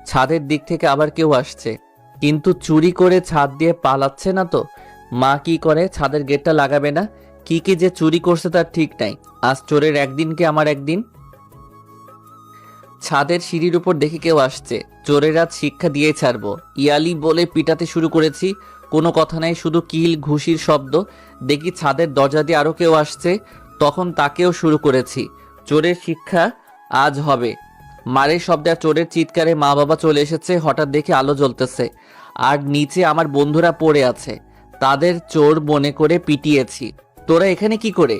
ছাদের দিক থেকে আবার কেউ আসছে, কিন্তু চুরি করে ছাদ দিয়ে পালাচ্ছে না তো? মা কি করে, ছাদের গেটটা লাগাবে না? কি কি যে চুরি করছে তার ঠিক নাই। আজ চোরের একদিন কি আমার একদিন। ছাদের সিঁড়ির উপর দেখি কেউ আসছে। চোরের আজ শিক্ষা দিয়ে ছাড়বো। ইয়ালি বলে পিটাতে শুরু করেছি, কোনো কথা নাই, শুধু কিল ঘুষির শব্দ। দেখি ছাদের দরজা দিয়ে আরো কেউ আসছে, তখন তাকেও শুরু করেছি। চোরের শিক্ষা আজ হবে। মারের শব্দে আর চোরের চিৎকারে মা বাবা চলে এসেছে। হঠাৎ দেখে আলো জ্বলতেছে, আর নিচে আমার বন্ধুরা পড়ে আছে। তাদের চোর মনে করে পিটিয়েছি। তোরা এখানে কি করে?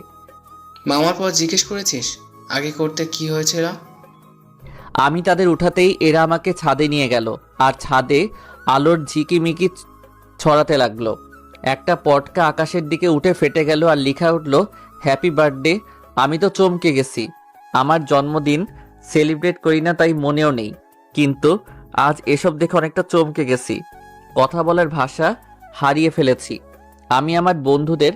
মামার পর জিজ্ঞেস করেছিস আগে করতে কি হয়েছিল? আমি তাদের উঠাতেই এরা আমাকে ছাদে নিয়ে গেল, আর ছাদে আলোর ঝিকিমিকি ছড়াতে লাগলো। একটা পটকা আকাশের দিকে উঠে ফেটে গেল, আর লেখা উঠলো হ্যাপি বার্থডে। আমি তো চমকে গেছি। আমার জন্মদিন সেলিব্রেট করি না, তাই মনেও নেই, কিন্তু আজ এসব দেখে অনেকটা চমকে গেছি। কথা বলার ভাষা হারিয়ে ফেলেছি। আমি আমার বন্ধুদের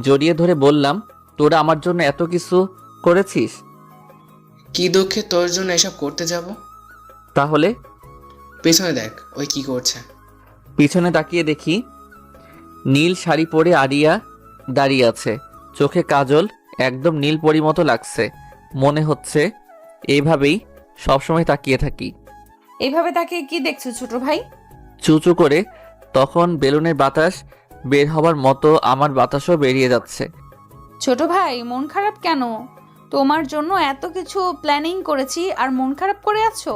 জড়িয়ে ধরে বললাম, তোরা আমার জন্য এত কিছু করেছিস। কি দুঃখে তোর জন্য এসব করতে যাব? তাহলে পেছনে দেখ, ওই কি করছে। পিছনে তাকিয়ে দেখি নীল শাড়ি পরে আরিয়া দাঁড়িয়ে আছে। চোখে কাজল, একদম নীল পরি মতো লাগছে। মনে হচ্ছে এইভাবেই সবসময় তাকিয়ে থাকি। এইভাবে তাকে কি দেখছো ছোট ভাই? চুচু করে তখন বেলুনের বাতাস বের হবার মতো আমার বাতাসও বেরিয়ে যাচ্ছে। ছোট ভাই, মন খারাপ কেন? তোমার জন্য এত কিছু প্ল্যানিং করেছি আর মন খারাপ করে আছো?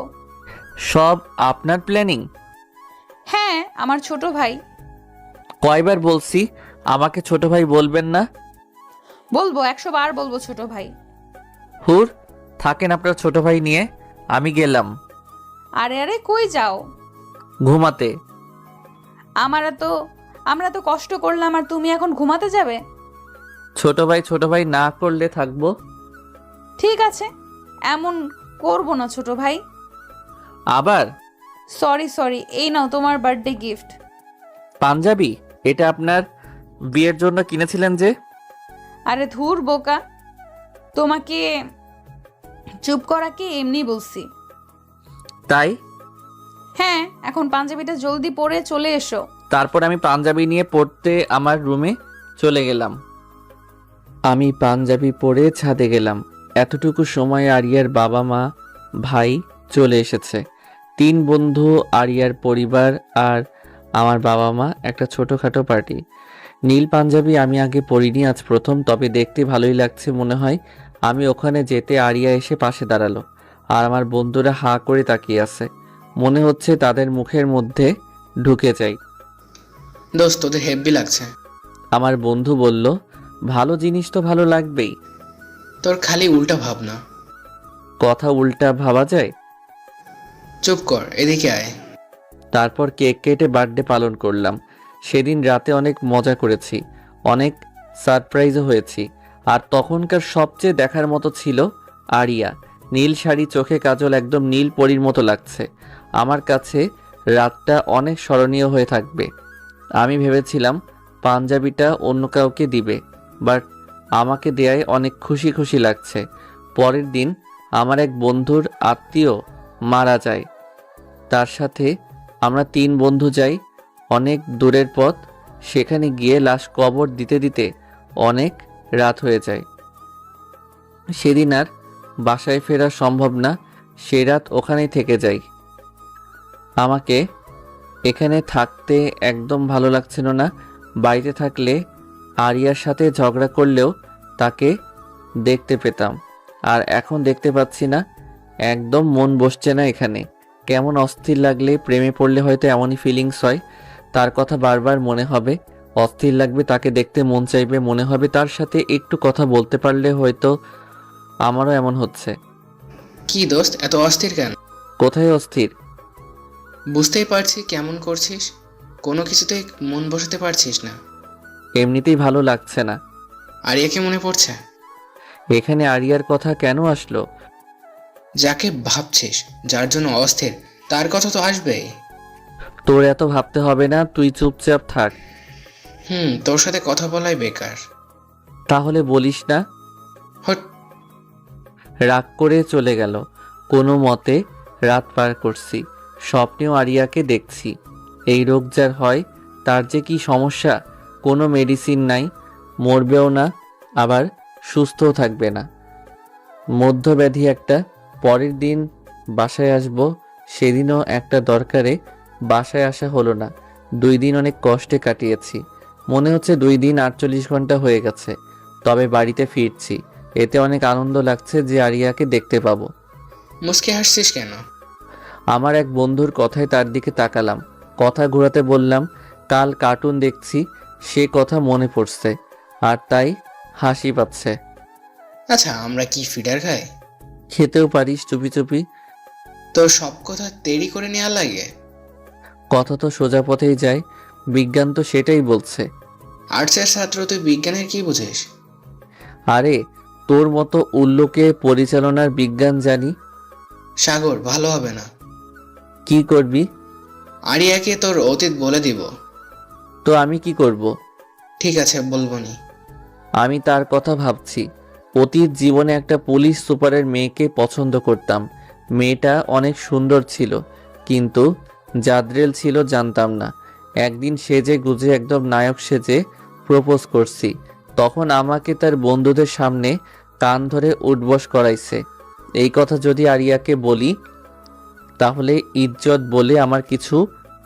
সব আপনার প্ল্যানিং? হ্যাঁ, আমার ছোট ভাই। কয়বার বলছি আমাকে ছোট ভাই বলবেন না? বলবো, 100 বার বলবো ছোট ভাই। হুর, থাকেন আপনার ছোট ভাই নিয়ে, আমি গেলাম। আরে আরে, কই যাও? ঘুমাতে। আমরা তো কষ্ট করলাম, আর তুমি এখন ঘুমাতে যাবে? ছোট ভাই না করলে থাকবো। ঠিক আছে, এমন করবো না ছোট ভাই। আবার সরি, এই নাও তোমার বার্থডে গিফট। পাঞ্জাবি? এটা আপনার বিয়ের জন্য কিনেছিলেন যে? আরে ধুর বোকা, তোমাকে চুপ করাকে এমনি বলছি। তাই? হ্যাঁ, এখন পাঞ্জাবিটা জলদি পরে চলে এসো। তারপর আমি পাঞ্জাবি নিয়ে পড়তে আমার রুমে চলে গেলাম। আমি পাঞ্জাবি পরে ছাদে গেলাম। এতটুকু সময় আরিয়ার বাবা মা ভাই চলে এসেছে। 3 বন্ধু, আরিয়ার পরিবার আর আমার বাবা মা, একটা ছোটোখাটো পার্টি। নীল পাঞ্জাবি আমি আগে পরিনি, আজ প্রথম, তবে দেখতে ভালোই লাগছে মনে হয়। আমি ওখানে যেতে আরিয়া এসে পাশে দাঁড়ালো আর আমার বন্ধুরা হাঁ করে তাকিয়ে আছে। মনে হচ্ছে তাদের মুখের মধ্যে ঢুকে যাই। দোস্ত তোদের হেব্বি লাগছে। আমার বন্ধু বলল, ভালো জিনিস তো ভালো লাগবেই। তোর খালি উল্টা ভাবনা। কথা উল্টা ভাবা যায়? চুপ কর, এদিকে আয়। তারপর কেক কেটে বার্থডে পালন করলাম। সেদিন রাতে অনেক মজা করেছি, অনেক সারপ্রাইজও হয়েছি। আর তখনকার সবচেয়ে দেখার মতো ছিল আরিয়া। নীল শাড়ি, চোখে কাজল, একদম নীল পরীর মতো লাগছে। আমার কাছে রাতটা অনেক স্মরণীয় হয়ে থাকবে। আমি ভেবেছিলাম পাঞ্জাবিটা অন্য কাউকে দিবে, বাট আমাকে দেয়ায় অনেক খুশি খুশি লাগছে। পরের দিন আমার এক বন্ধুর আত্মীয় মারা যায়। তার সাথে আমরা 3 বন্ধু যাই অনেক দূরের পথ। সেখানে গিয়ে লাশ কবর দিতে দিতে অনেক রাত হয়ে যায়। সেদিন আর বাসায় ফেরা সম্ভব না, সে রাত ওখানেই থেকে যাই। আমাকে এখানে থাকতে একদম ভালো লাগছিল না। বাড়িতে থাকলে আরিয়ার সাথে ঝগড়া করলেও তাকে দেখতে পেতাম, আর এখন দেখতে পাচ্ছি না। একদম মন বসছে না এখানে। কেমন অস্থির লাগলে, প্রেমে পড়লে হয়তো এমনই ফিলিংস হয়। তার কথা বারবার মনে হবে, অস্থির লাগবে, তাকে দেখতে মন চাইবে, মনে হবে তার সাথে একটু কথা বলতে পারলে হয়তো। আমারও এমন হচ্ছে। কি দোস্ত, এত অস্থির কেন? কোথায় অস্থির? বুঝতেই পারছি কেমন করছিস, কোনো কিছুতে মন বসাতে পারছিস না। এমনিতেই ভালো লাগছে না। আরিয়াকে মনে পড়ছে? এখানে আরিয়ার কথা কেন আসলো? যাকে ভাবছিস, যার জন্য অস্থির, তার কথা তো আসবেই। তোর এত ভাবতে হবে না, তুই চুপচাপ থাক। তোর সাথে কথা বলাই বেকার। তাহলে বলিস না। হট। রাগ করে চলে গেল। কোনো মতে রাত পার করছি, স্বপ্নেও আরিয়াকে দেখছি। এই রোগ যার হয় তার যে কি সমস্যা, কোনো মেডিসিন নাই, মরবেও না আবার সুস্থও থাকবে না, মধ্যব্যাধি একটা। পরের দিন বাসায় আসব, সেদিনও একটা দরকারে বাসায় আসা হলো না। 2 দিন অনেক কষ্টে কাটিয়েছি। মনে হচ্ছে 2 দিন 48 ঘন্টা হয়ে গেছে। তবে বাড়িতে ফিরছি, এতে অনেক আনন্দ লাগছে যে আরিয়াকে দেখতে পাবো। মুস্কি হাসছিস কেন? আমার এক বন্ধুর কথায় তার দিকে তাকালাম, কথা ঘোরাতে বললাম, কাল কার্টুন দেখছি, সে কথা মনে পড়ছে আর তাই হাসি পাচ্ছে। আচ্ছা, আমরা কি ফিডার খাই? খেতেও পারিস চুপি চুপি। তোর সব কথা দেরি করে নেওয়া লাগে। কথা তো সোজা পথেই যায়, বিজ্ঞান তো সেটাই বলছে। আর্টসের ছাত্র, তুই বিজ্ঞানের কি বুঝিস? আরে তোর মতো উল্লুকে পরিচালনার বিজ্ঞান জানি। সাগর, ভালো হবে না। কি করবি? আরিয়াকে তোর অতীত বলে দিব। তো আমি কি করব? ঠিক আছে, বলবো নি। আমি তার কথা ভাবছি। অতীত জীবনে একটা পুলিশ সুপারের মেয়েকে পছন্দ করতাম। মেয়েটা অনেক সুন্দর ছিল, কিন্তু জাদ্রেল ছিল জানতাম না। একদিন সেজে গুজে একদম নায়ক সেজে প্রপোজ করছি, তখন আমাকে তার বন্ধুদের সামনে কান ধরে উঠবস করাইছে। এই কথা যদি আরিয়াকে বলি তাহলে ইজ্জত বলে আমার কিছু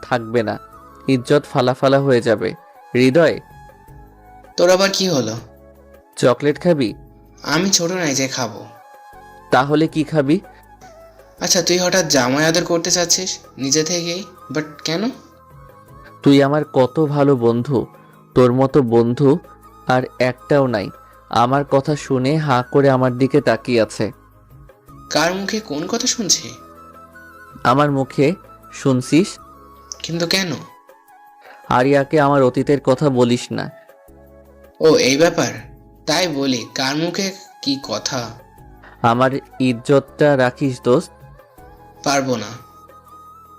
থাকবে না, ইজ্জত ফালাফালা হয়ে যাবে। হৃদয়, তোর আবার কি হলো? চকলেট খাবি? আমি ছোট নাই যে খাবো। তাহলে কি খাবি? আচ্ছা, তুই হঠাৎ জামাই আদর করতে চাচ্ছিস নিজে থেকেই, বাট কেন? তুই আমার কত ভালো বন্ধু, তোর মতো বন্ধু আর একটাও নাই। আমার কথা শুনে হাঁ করে আমার দিকে তাকিয়ে আছে। কার মুখে কোন কথা শুনছি? আমার মুখে শুনছিস। কিন্তু কেন? আরিয়াকে আমার অতীতের কথা বলিস না। ও, এই ব্যাপার? তাই বলি, কার মুখে কি কথা? আমার ইজ্জতটা রাখিস দোস্ত। পারবো না।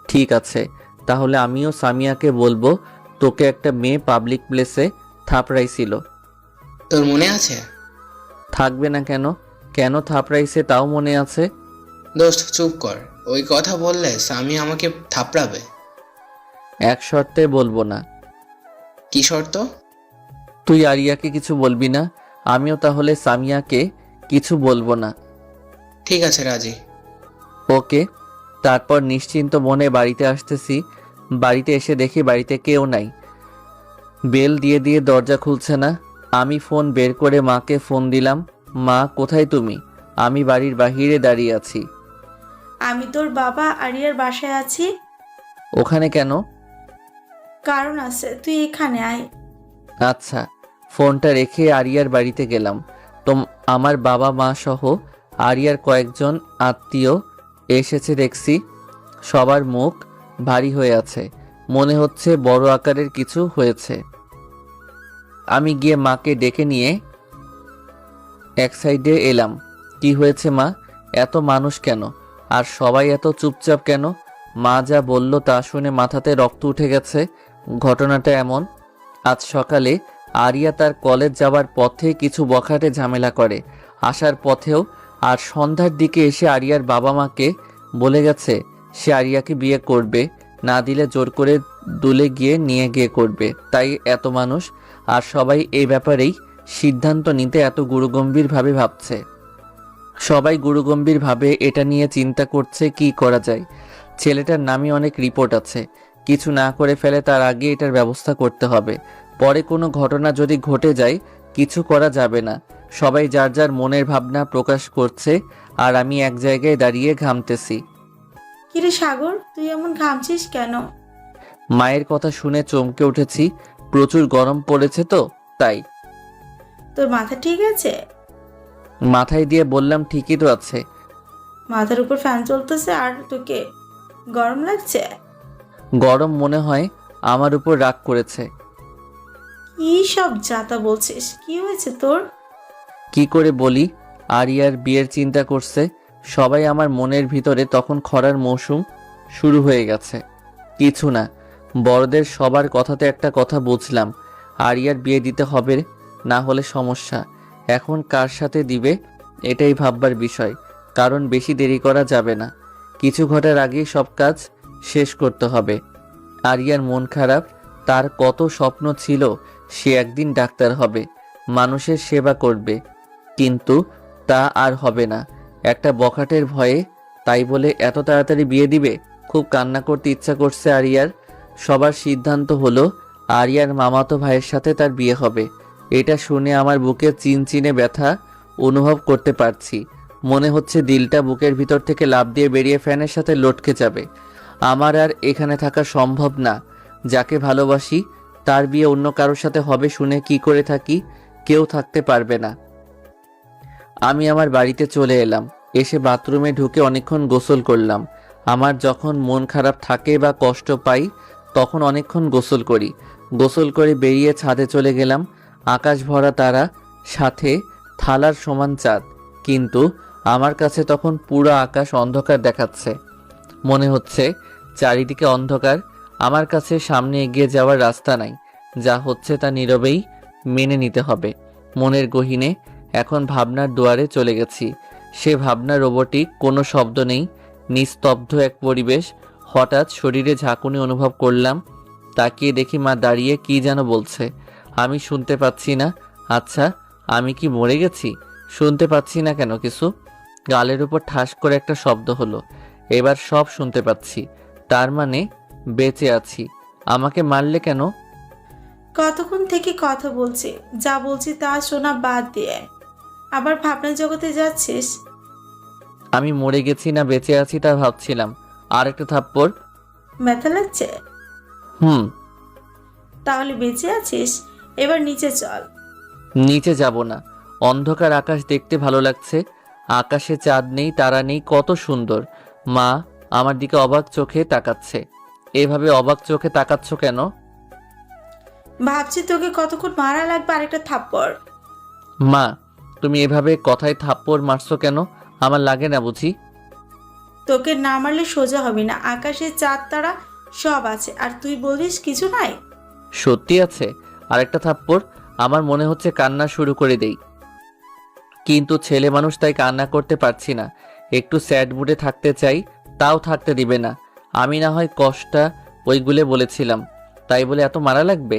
ঠিক আছে, তাহলে আমিও সামিয়াকে বলবো তোকে একটা মেয়ে পাবলিক প্লেসে থাপড়াইছিল। তোর মনে আছে? থাকবে না কেন? কেন থাপড়াইছে তাও মনে আছে। দোস্ত চুপ কর, ওই কথা বললে স্বামী আমাকে থাপড়াবে। এক শর্তে বলবো না। কি শর্ত? তুই আরিয়াকে কিছু বলবি না, আমিও তাহলে সামিয়াকে কিছু বলবো না। ঠিক আছে, রাজি। ওকে। তারপর নিশ্চিন্ত মনে বাড়িতে আসতেছি। বাড়িতে এসে দেখি বাড়িতে কেউ নাই। বেল দিয়ে দিয়ে দরজা খুলছে না। আমি ফোন বের করে মাকে ফোন দিলাম। মা, কোথায় তুমি? আমি বাড়ির বাহিরে দাঁড়িয়ে আছি। আমি তোর বাবা আরিয়ার বাসায় আছি। ওখানে কেন? কারণ আছে, তুই এখানে আয়। আচ্ছা। ফোনটা রেখে আরিয়ার বাড়িতে গেলাম। তো আমার বাবা মা সহ আরিয়ার কয়েকজন আত্মীয় এসেছে দেখছি। সবার মুখ ভারী হয়ে আছে, মনে হচ্ছে বড় আকারের কিছু হয়েছে। আমি গিয়ে মাকে ডেকে নিয়ে এক সাইডে এলাম। কি হয়েছে মা? এত মানুষ কেন? আর সবাই এত চুপচাপ কেন? মা যা বলল তা শুনে মাথাতে রক্ত উঠে গেছে। ঘটনাটা এমন, আজ সকালে আরিয়া তার কলেজ যাওয়ার পথে কিছু বখাটে ঝামেলা করে, আসার পথেও। আর সন্ধ্যার দিকে এসে আরিয়ার বাবা মাকে বলে গেছে সে আরিয়াকে বিয়ে করবে, না দিলে জোর করে দুলে গিয়ে নিয়ে গিয়ে করবে। তাই এত মানুষ, আর সবাই এই ব্যাপারেই সিদ্ধান্ত নিতে এত গুরুগম্ভীরভাবে ভাবছে। সবাই গুরুগম্ভীরভাবে এটা নিয়ে চিন্তা করছে কি করা যায়। ছেলেটার নামে অনেক রিপোর্ট আছে, কিছু না করে ফেলে তার আগে এটার ব্যবস্থা করতে হবে। পরে কোনো ঘটনা যদি ঘটে যায় কিছু করা যাবে না। সবাই যার যার মনের ভাবনা প্রকাশ করছে, আর আমি এক জায়গায় দাঁড়িয়ে ঘামতেছি। কিরে সাগর, তুই এমন ঘামছিস কেন? মায়ের কথা শুনে চমকে উঠেছি। প্রচুর গরম পড়েছে তো তাই। তোর মাথা ঠিক আছে? মাথায় দিয়ে বললাম ঠিকই তো আছে। মাথার উপর ফ্যান চলতেছে আর তোকে গরম লাগছে? গরম মনে হয় আমার উপর রাগ করেছে। কি সব যাতা বলছিস? কি হয়েছে তোর? কি করে বলি? আরিয়ার বিয়ের চিন্তা করছে সবাই। আমার মনের ভিতরে তখন খরার মৌসুম শুরু হয়ে গেছে। কিছু না, বড়দের সবার কথাতে একটা কথা বুঝলাম, আরিয়ার বিয়ে দিতে হবে, না হলে সমস্যা। এখন কার সাথে দিবে এটাই ভাববার বিষয়, কারণ বেশি দেরি করা যাবে না। কিছু ঘটার আগেই সব কাজ শেষ করতে হবে। আরিয়ার মন খারাপ, তার কত স্বপ্ন ছিল সে একদিন ডাক্তার হবে, মানুষের সেবা করবে, কিন্তু তা আর হবে না একটা বখাটের ভয়ে। তাই বলে এত তাড়াতাড়ি বিয়ে দিবে? খুব কান্না করতে ইচ্ছা করছে আরিয়ার। সবার সিদ্ধান্ত হলো আরিয়ার মামাতো ভাইয়ের সাথে তার বিয়ে হবে। এটা শুনে আমার বুকে চিনচিনে ব্যথা অনুভব করতে পারছি। মনে হচ্ছে দিলটা বুকের ভিতর থেকে লাফ দিয়ে বেরিয়ে ফ্যানের সাথে লটকে যাবে। আমার আর এখানে থাকা সম্ভব না। যাকে ভালোবাসি তার বিয়ে অন্য কারোর সাথে হবে শুনে কি করে থাকি? কেউ থাকতে পারবে না। আমি আমার বাড়িতে চলে এলাম। এসে বাথরুমে ঢুকে অনেকক্ষণ গোসল করলাম। আমার যখন মন খারাপ থাকে বা কষ্ট পাই তখন অনেকক্ষণ গোসল করি। গোসল করে বেরিয়ে ছাদে চলে গেলাম। আকাশ ভরা তারা, সাথে থালার সমান চাঁদ, কিন্তু আমার কাছে তখন পুরো আকাশ অন্ধকার দেখাচ্ছে। মনে হচ্ছে চারিদিকে অন্ধকার। আমার কাছে সামনে এগিয়ে যাওয়ার রাস্তা নাই। যা হচ্ছে তা নীরবেই মেনে নিতে হবে। মনের গহীনে এখন ভাবনার দুয়ারে চলে গেছি। সে ভাবনা রোবটিক, কোনো শব্দ নেই, নিস্তব্ধ এক পরিবেশ। হঠাৎ শরীরে ঝাঁকুনি অনুভব করলাম। তাকিয়ে দেখি মা দাঁড়িয়ে কি যেন বলছে। আমি শুনতে পাচ্ছি না। আচ্ছা, আমি কি মরে গেছি? শুনতে পাচ্ছি না কেন কিছু? গালের উপর ঠাস করে একটা শব্দ হলো। এবার সব শুনতে পাচ্ছি। তার মানে বেঁচে আছি। আমাকে মারলে কেন? কতক্ষণ থেকে কথা বলছি, যা বলছি তা শোনা বাদ দিয়ে আবার ভাবনা জগতে যাচ্ছিস। আমি মরে গেছি না বেঁচে আছি তা ভাবছিলাম। আর একটা থাপ্পড়। ব্যথা লাগছে? হুম। তাহলে বেঁচে আছিস? এবার নিচে চল। নিচে যাব না। অন্ধকার আকাশ দেখতে ভালো লাগছে। আকাশে চাঁদ নেই, তারা নেই, কত সুন্দর। মা আমার দিকে অবাক চোখে তাকাচ্ছে। এভাবে অবাক চোখে তাকাচ্ছ কেন? ভাবছি তোকে কতক্ষণ মারা লাগবে আরেকটা থাপ্পড়। মা তুমি এভাবে কথায় থাপ্পড় মারছো কেন? আমার লাগে না বুঝি? তোকে না মারলে সোজা হবে না। আকাশে চাঁদ তারা সব আছে আর তুই বলিস কিছু নাই। সত্যি আছে? আরেকটা থাপ্পড়? আমার মনে হচ্ছে কান্না শুরু করে দেই, কিন্তু ছেলে মানুষ তাই কান্না করতে পারছি না। একটু স্যাড মুডে থাকতে চাই, তাও থাকতে দিবে না। আমি না হয় কষ্টটা ওইগুলো বলেছিলাম, তাই বলে এত মারা লাগবে?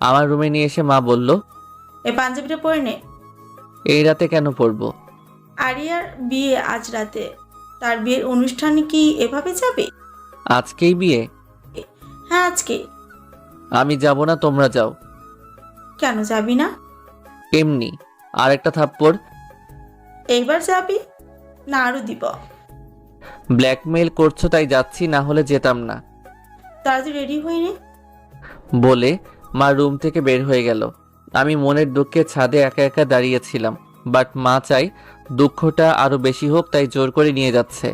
আমার রুমে নিয়ে এসে মা বলল, এই পাঞ্জাবিটা পরে নে। এই রাতে কেন পড়বো? আরিয়ার বিয়ে আজ রাতে। তার বিয়ের অনুষ্ঠানে কি এভাবে যাবে? আজকেই বিয়ে? হ্যাঁ আজকে। আমি যাব না, তোমরা যাও। কেন যাবি না? এমনি। আরেকটা থাপ্পড়? এইবার যাবি না আরো দিব? ব্ল্যাকমেইল করছো তাই যাচ্ছি, না হলে যেতাম না। তাড়াতাড়ি রেডি হয়ে নে। বলে মা রুম থেকে বের হয়ে গেল। আমি মনের দুঃখে ছাদে একা একা দাঁড়িয়েছিলাম, বাট মা চাই দুঃখটা আরো বেশি হোক, তাই জোর করে নিয়ে যাচ্ছে।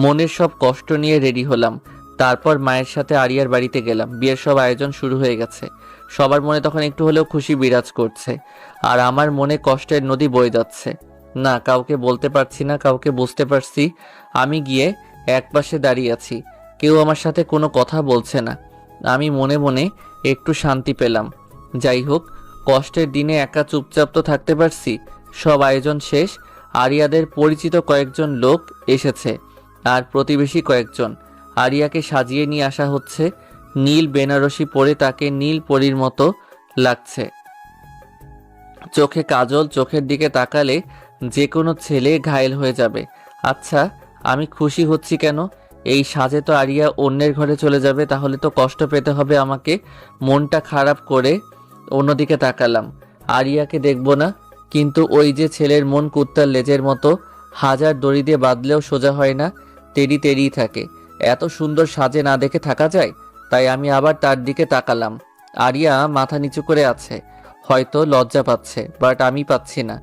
মনের সব কষ্ট নিয়ে রেডি হলাম। তারপর মায়ের সাথে আরিয়ার বাড়িতে গেলাম। বিয়ের সব আয়োজন শুরু হয়ে গেছে। সবার মনে তখন একটু হলেও খুশি বিরাজ করছে, আর আমার মনে কষ্টের নদী বয়ে যাচ্ছে। না, কাউকে বলতে পারছি না, কাউকে বুঝতে পারছি। আমি গিয়ে একপাশে দাঁড়িয়ে আছি, কেউ আমার সাথে কোনো কথা বলছে না। আমি মনে মনে একটু শান্তি পেলাম। যাই হোক, কষ্টের দিনে একা চুপচাপ তো থাকতে পারছি। সব আয়োজন শেষ। আরিয়াদের পরিচিত কয়েকজন লোক এসেছে, আর প্রতিবেশী কয়েকজন। আরিয়াকে সাজিয়ে নিয়ে আসা হচ্ছে। নীল বেনারসি পরে তাকে নীল পরীর মতো লাগছে। চোখে কাজল, চোখের দিকে তাকালে যে কোনো ছেলে ঘায়েল হয়ে যাবে। আচ্ছা, আমি খুশি হচ্ছি কেন? এই সাজে তো আরিয়া অন্যের ঘরে চলে যাবে, তাহলে তো কষ্ট পেতে হবে আমাকে। মনটা খারাপ করে অন্যদিকে তাকালাম। আরিয়াকে দেখব না, কিন্তু ওই যে ছেলের মন কুত্তার লেজের মতো, হাজার দড়ি দিয়ে বাঁধলেও সোজা হয় না, তেড়ি তেড়িই থাকে। এত সুন্দর সাজে না দেখে থাকা যায়? তাই আমি আবার তার দিকে তাকালাম। আরিয়া মাথা নিচু করে আছে, হয়তো লজ্জা পাচ্ছে, বাট আমি পাচ্ছি না।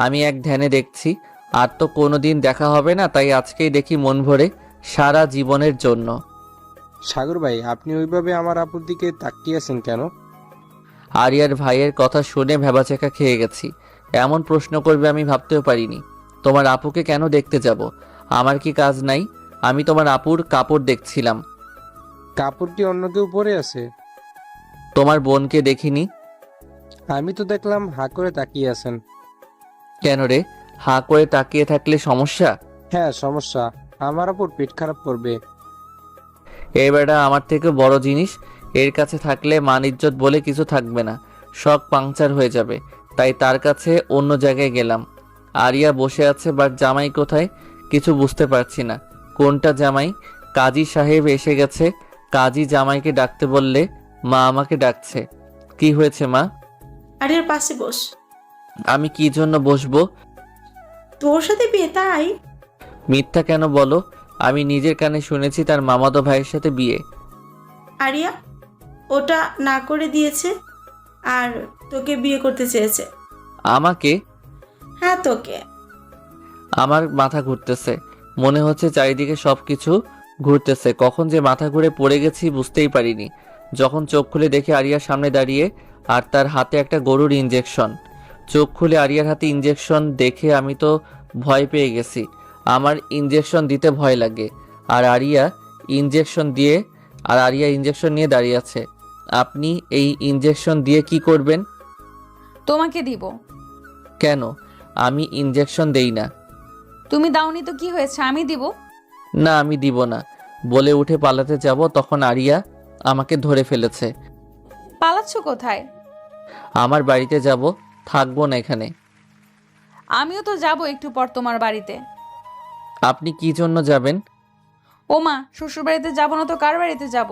আমি এক ধ্যানে দেখছি। আর তো কোনোদিন দেখা হবে না, তাই আজকেই দেখি মন ভরে, সারা জীবনের জন্য। সাগর ভাই, আপনি ওইভাবে আমার আপুর দিকে তাকিয়ে আছেন কেন? আরিয়ার ভাইয়ের কথা শুনে ভেবাচেকা খেয়ে গেছি। এমন প্রশ্ন করবে আমি ভাবতেও পারিনি। তোমার আপুকে কেন দেখতে যাব? আমার কি কাজ নাই? আমি তোমার আপুর কাপড় দেখছিলাম। কাপড় কি অন্য কেউ পরে আছে? তোমার বোনকে দেখিনি। আমি তো দেখলাম হা করে তাকিয়ে আছেন। কেন রে, হাঁ করে তাকিয়ে থাকলে সমস্যা? হ্যাঁ সমস্যা, আমার আপুর পেট খারাপ করবে। এই বেটা আমার থেকে বড় জিনিস, এর কাছে থাকলে মান ইজ্জত বলে কিছু থাকবে না, শখ পাংচার হয়ে যাবে। তাই তার কাছে অন্য জায়গায় গেলাম। আরিয়া বসে আছে, বাট জামাই কোথায় কিছু বুঝতে পারছি না। কোনটা জামাই? কাজী সাহেব এসে গেছে। কাজী জামাইকে ডাকতে বললে মা আমাকে ডাকছে। কি হয়েছে মা? আরিয়ার পাশে বস। আমি কি জন্য বসবো? তোর সাথে বিয়ে তাই? মিথ্যা কেন বলো? আমি নিজের কানে শুনেছি তার মামাতো ভাইয়ের সাথে বিয়ে। আরিয়া ওটা না করে দিয়েছে আর তোকে বিয়ে করতে চেয়েছে। আমাকে? হ্যাঁ তোকে। আমার মাথা ঘুরতেছে, মনে হচ্ছে চারিদিকে সবকিছু ঘুরতেছে। কখন যে মাথা ঘুরে পড়ে গেছি বুঝতেই পারিনি। যখন চোখ খুলে দেখে আরিয়ার সামনে দাঁড়িয়ে, আর তার হাতে একটা গরুর ইঞ্জেকশন। চোখ খুলে আরিয়ার হাতে ইঞ্জেকশন দেখে আমি তো ভয় পেয়ে গেছি। আমার ইঞ্জেকশন দিতে ভয় লাগে, আর আরিয়া ইঞ্জেকশন নিয়ে দাঁড়িয়ে আছে। আপনি এই ইঞ্জেকশন দিয়ে কি করবেন? তোমাকে দিব। কেন? আমি ইঞ্জেকশন দেই না। তুমি দাওনি তো কি হয়েছে, আমি দিব। না, আমি দিব না। বলে উঠে পালাতে যাব, তখন আরিয়া আমাকে ধরে ফেলেছে। পালাচ্ছ কোথায়? আমার বাড়িতে যাব, থাকবো না এখানে। আমিও তো যাব একটু পর তোমার বাড়িতে। আপনি কি জন্য যাবেন? ওমা, শ্বশুর বাড়িতে যাবো না তো কার বাড়িতে যাব?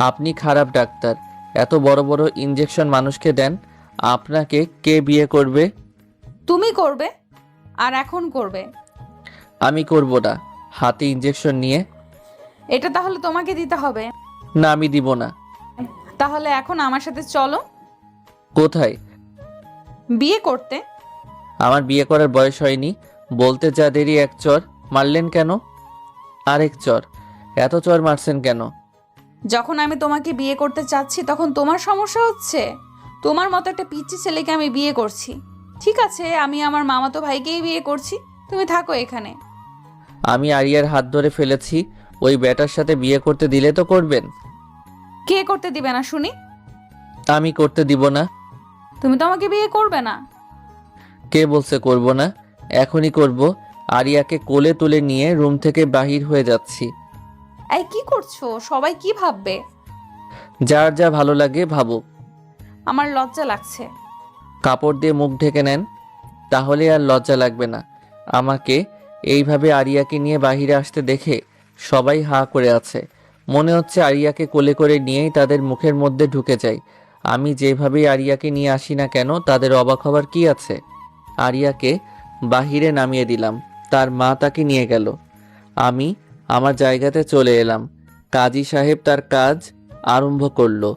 আপনি খারাপ ডাক্তার, এত বড় বড় ইঞ্জেকশন মানুষকে দেন। আপনাকে কে বিয়ে করবে? তুমি করবে, আর এখন করবে। আমি করব না। হাতে ইঞ্জেকশন নিয়ে। এটা তাহলে তোমাকে দিতে হবে। না, আমি দিব না। তাহলে এখন আমার সাথে চলো। কোথায়? বিয়ে করতে। আমার বিয়ে করার বয়স হয়নি। বলতে যা দেরি, এক চর মারলেন কেন? আরেক চর? এত চর মারছেন কেন? যখন আমি তোমাকে বিয়ে করতে চাচ্ছি তখন তোমার সমস্যা হচ্ছে। তোমার মতো একটা পিচ্চি ছেলেকে আমি বিয়ে করছি। ঠিক আছে, আমি আমার মামাতো ভাইকেই বিয়ে করছি, তুমি থাকো এখানে। আমি আরিয়ার হাত ধরে ফেলেছি, ওই ব্যাটার সাথে বিয়ে করতে দিলে তো করবেন। কে করতে দিবে না শুনি? আমি করতে দিব না। তুমি তো আমাকে বিয়ে করবে না। কে বলছে করব না? এখনই করব। আরিয়াকে কোলে তুলে নিয়ে রুম থেকে বাহির হয়ে যাচ্ছি। এই কি করছো? সবাই কি ভাববে? যার যা ভালো লাগে ভাবুক। আমার লজ্জা লাগছে। কাপড় দিয়ে মুখ ঢেকে নেন, তাহলে আর লজ্জা লাগবে না। আমাকে এইভাবে আরিয়াকে নিয়ে বাহিরে আসতে দেখে সবাই হা করে আছে। মনে হচ্ছে আরিয়াকে কোলে করে নিয়েই তাদের মুখের মধ্যে ঢুকে যায়। আমি যেভাবেই আরিয়াকে নিয়ে আসি না কেন, তাদের অবাক হবার কি আছে? আরিয়াকে বাহিরে নামিয়ে দিলাম, তার মা তাকে নিয়ে গেল। আমি আমার জায়গাতে চলে এলাম। কাজী সাহেব তার কাজ আরম্ভ করলো।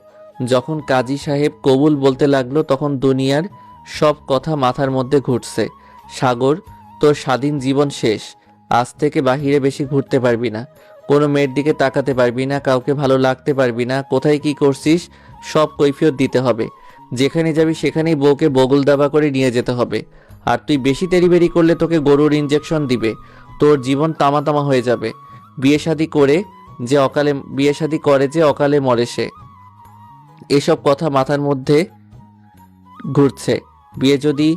যখন কাজী সাহেব কবুল বলতে লাগলো, তখন দুনিয়ার সব কথা মাথার মধ্যে ঘুরছে। সাগর, তোর স্বাধীন জীবন শেষ। আজ থেকে বাহিরে বেশি ঘুরতে পারবি না, কোনো মেয়ের দিকে তাকাতে পারবি না, কাউকে ভালো লাগতে পারবি না। কোথায় কি করছিস সব কৈফিয়ত দিতে হবে। যেখানে যাবি সেখানেই বউকে বগল দাবা করে নিয়ে যেতে হবে। আর তুই বেশি তেড়িবেড়ি করলে তোকে গরুর ইঞ্জেকশন দিবে, তোর জীবন তামা তামা হয়ে যাবে। বিয়ে শাদি করে যে অকালে মরে সে। এসব কথা মাথার মধ্যে ঘুরছে। বিয়ে যদি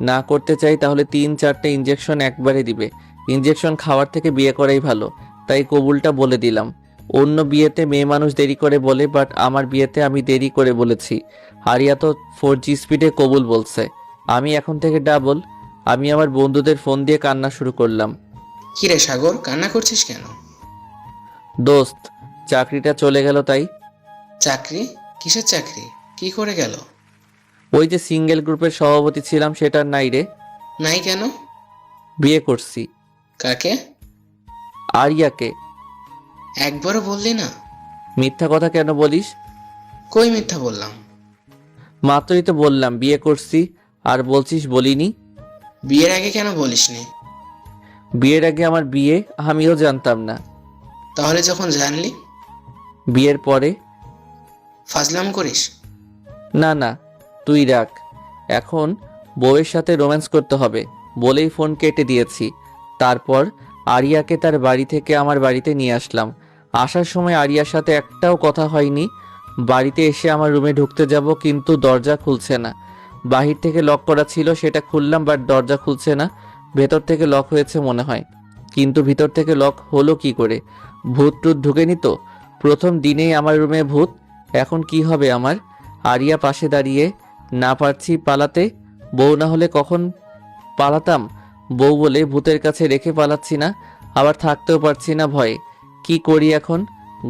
না করতে চাই তাহলে 3-4টে ইঞ্জেকশন একবারে দিবে। ইঞ্জেকশন খাওয়ার থেকে বিয়ে করাই ভালো। তাই কবুলটা বলে দিলাম। অন্য বিয়েতে মেয়ে মানুষ দেরি করে বলে, বাট আমার বিয়েতে আমি দেরি করে বলেছি। হারিয়া তো 4G স্পিডে কবুল বলছে। আমি এখন থেকে ডাবল। আমি আমার বন্ধুদের ফোন দিয়ে কান্না শুরু করলাম। কিরে সাগর, কান্না করছিস কেন? দোস্ত, চাকরিটা চলে গেল তাই। চাকরি? কিসের চাকরি? কি করে গেল? ওই যে সিঙ্গেল গ্রুপের সভাপতি ছিলাম, সেটার নাই রে। নাই কেন? বিয়ে করছি। কাকে? আরিয়াকে। একবারও বললি না? মিথ্যা কথা কেন বলিস? কই মিথ্যা বললাম? মাত্রই তো বললাম বিয়ে করছি, আর বলছিস বলিনি। বিয়ের আগে কেন বলিসনি? বিয়ের আগে আমার বিয়ে, আমিও জানতাম না। তাহলে যখন জানলি? বিয়ের পরে। ফাজলাম করিস? না না, তুই রাখ। এখন বউয়ের সাথে রোম্যান্স করতে হবে বলেই ফোন কেটে দিয়েছি। তারপর আরিয়াকে তার বাড়ি থেকে আমার বাড়িতে নিয়ে আসলাম। আসার সময় আরিয়ার সাথে একটাও কথা হয়নি। বাড়িতে এসে আমার রুমে ঢুকতে যাব, কিন্তু দরজা খুলছে না। বাহির থেকে লক করা ছিল, সেটা খুললাম, বাট দরজা খুলছে না। ভেতর থেকে লক হয়েছে মনে হয়, কিন্তু ভিতর থেকে লক হলো কি করে? ভূত টুত ঢুকেনি তো? প্রথম দিনেই আমার রুমে ভূত। এখন কি হবে আমার? আরিয়া পাশে দাঁড়িয়ে, না পারছি পালাতে। বউ না হলে কখন পালাতাম। বউ বলে ভূতের কাছে রেখে পালাচ্ছি না, আবার থাকতেও পারছি না ভয়ে। কি করি এখন?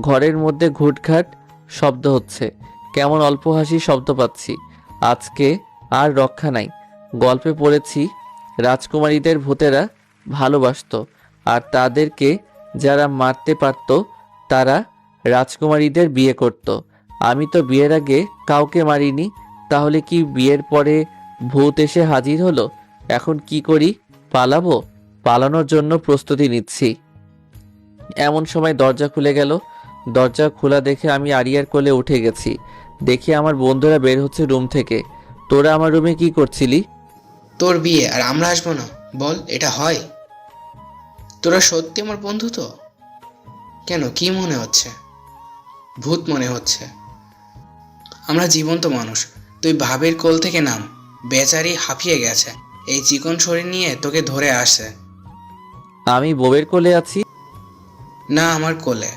ঘরের মধ্যে ঘুটঘাট শব্দ হচ্ছে, কেমন অল্প হাসি শব্দ পাচ্ছি। আজকে আর রক্ষা নাই। গল্পে পড়েছি রাজকুমারীদের ভূতেরা ভালোবাসতো, আর তাদেরকে যারা মারতে পারত তারা রাজকুমারীদের বিয়ে করত। আমি তো বিয়ের আগে কাউকে মারিনি, তাহলে কি বিয়ের পরে ভূত এসে হাজির হলো? এখন কি করি? পালাবো? পালানোর জন্য প্রস্তুতি নিচ্ছি। এমন সময় দরজা খুলে গেল। দরজা খোলা দেখে আমি আরিয়ার কোলে উঠে গেছি। দেখি আমার বন্ধুরা বের হচ্ছে রুম থেকে। তোরা আমার রুমে কি করছিলি? তোর বিয়ে আর আমরা আসবো না? বল, এটা হয়? তোরা সত্যি আমার বন্ধু তো? কেন, কি মনে হচ্ছে? ভূত মনে হচ্ছে? আমরা জীবন্ত মানুষ। তুই ভাবের কোল থেকে নাম। বেচারি হাঁপিয়ে গেছে, এই চিকন শরীর নিয়ে তোকে ধরে আসে। আমি বউয়ের কোলে আছি? না, আমার কোলে।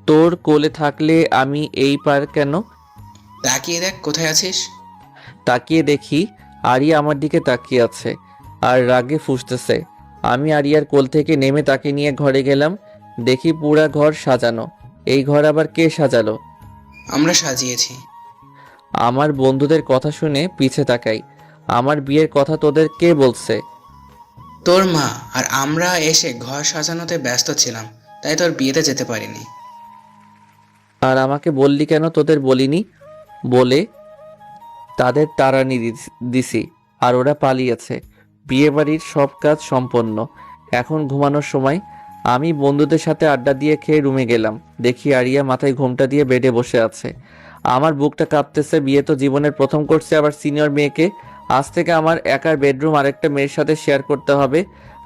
তোর কোলে থাকলে আমি এই পার কেন? তাকিয়ে দেখ কোথায় আছিস। তাকিয়ে দেখি আরিয়া আমার দিকে তাকিয়ে আছে আর রাগে ফুঁসতেছে। আমি আরিয়ার কোল থেকে নেমে তাকে নিয়ে ঘরে গেলাম। দেখি পুরা ঘর সাজানো। এই ঘর আবার কে সাজালো? আমরা সাজিয়েছি। আমার বন্ধুদের কথা শুনে পিছে তাকাই। আমার বিয়ের কথা তোদের কে বলছে? তোর মা। আর আমরা এসে ঘর সাজানোতে ব্যস্ত ছিলাম, তাই তোর বিয়েতে যেতে পারিনি। আর আমাকে বললি কেন তোদের বলিনি? বলে তাদের তাড়ানি দিছি, আর ওরা পালিয়েছে। বিয়ে বাড়ির সব কাজ সম্পন্ন। এখন ঘুমানোর সময়। আমি বন্ধুদের সাথে আড্ডা দিয়ে খেয়ে রুমে গেলাম। দেখি আরিয়া মাথায় ঘোমটা দিয়ে বেডে বসে আছে। আমার বুকটা কাঁপতেছে। বিয়ে তো জীবনের প্রথম করছে, আবার সিনিয়র মেয়েকে। আজ থেকে আমার একার বেডরুম আরেকটা মেয়ের সাথে শেয়ার করতে হবে।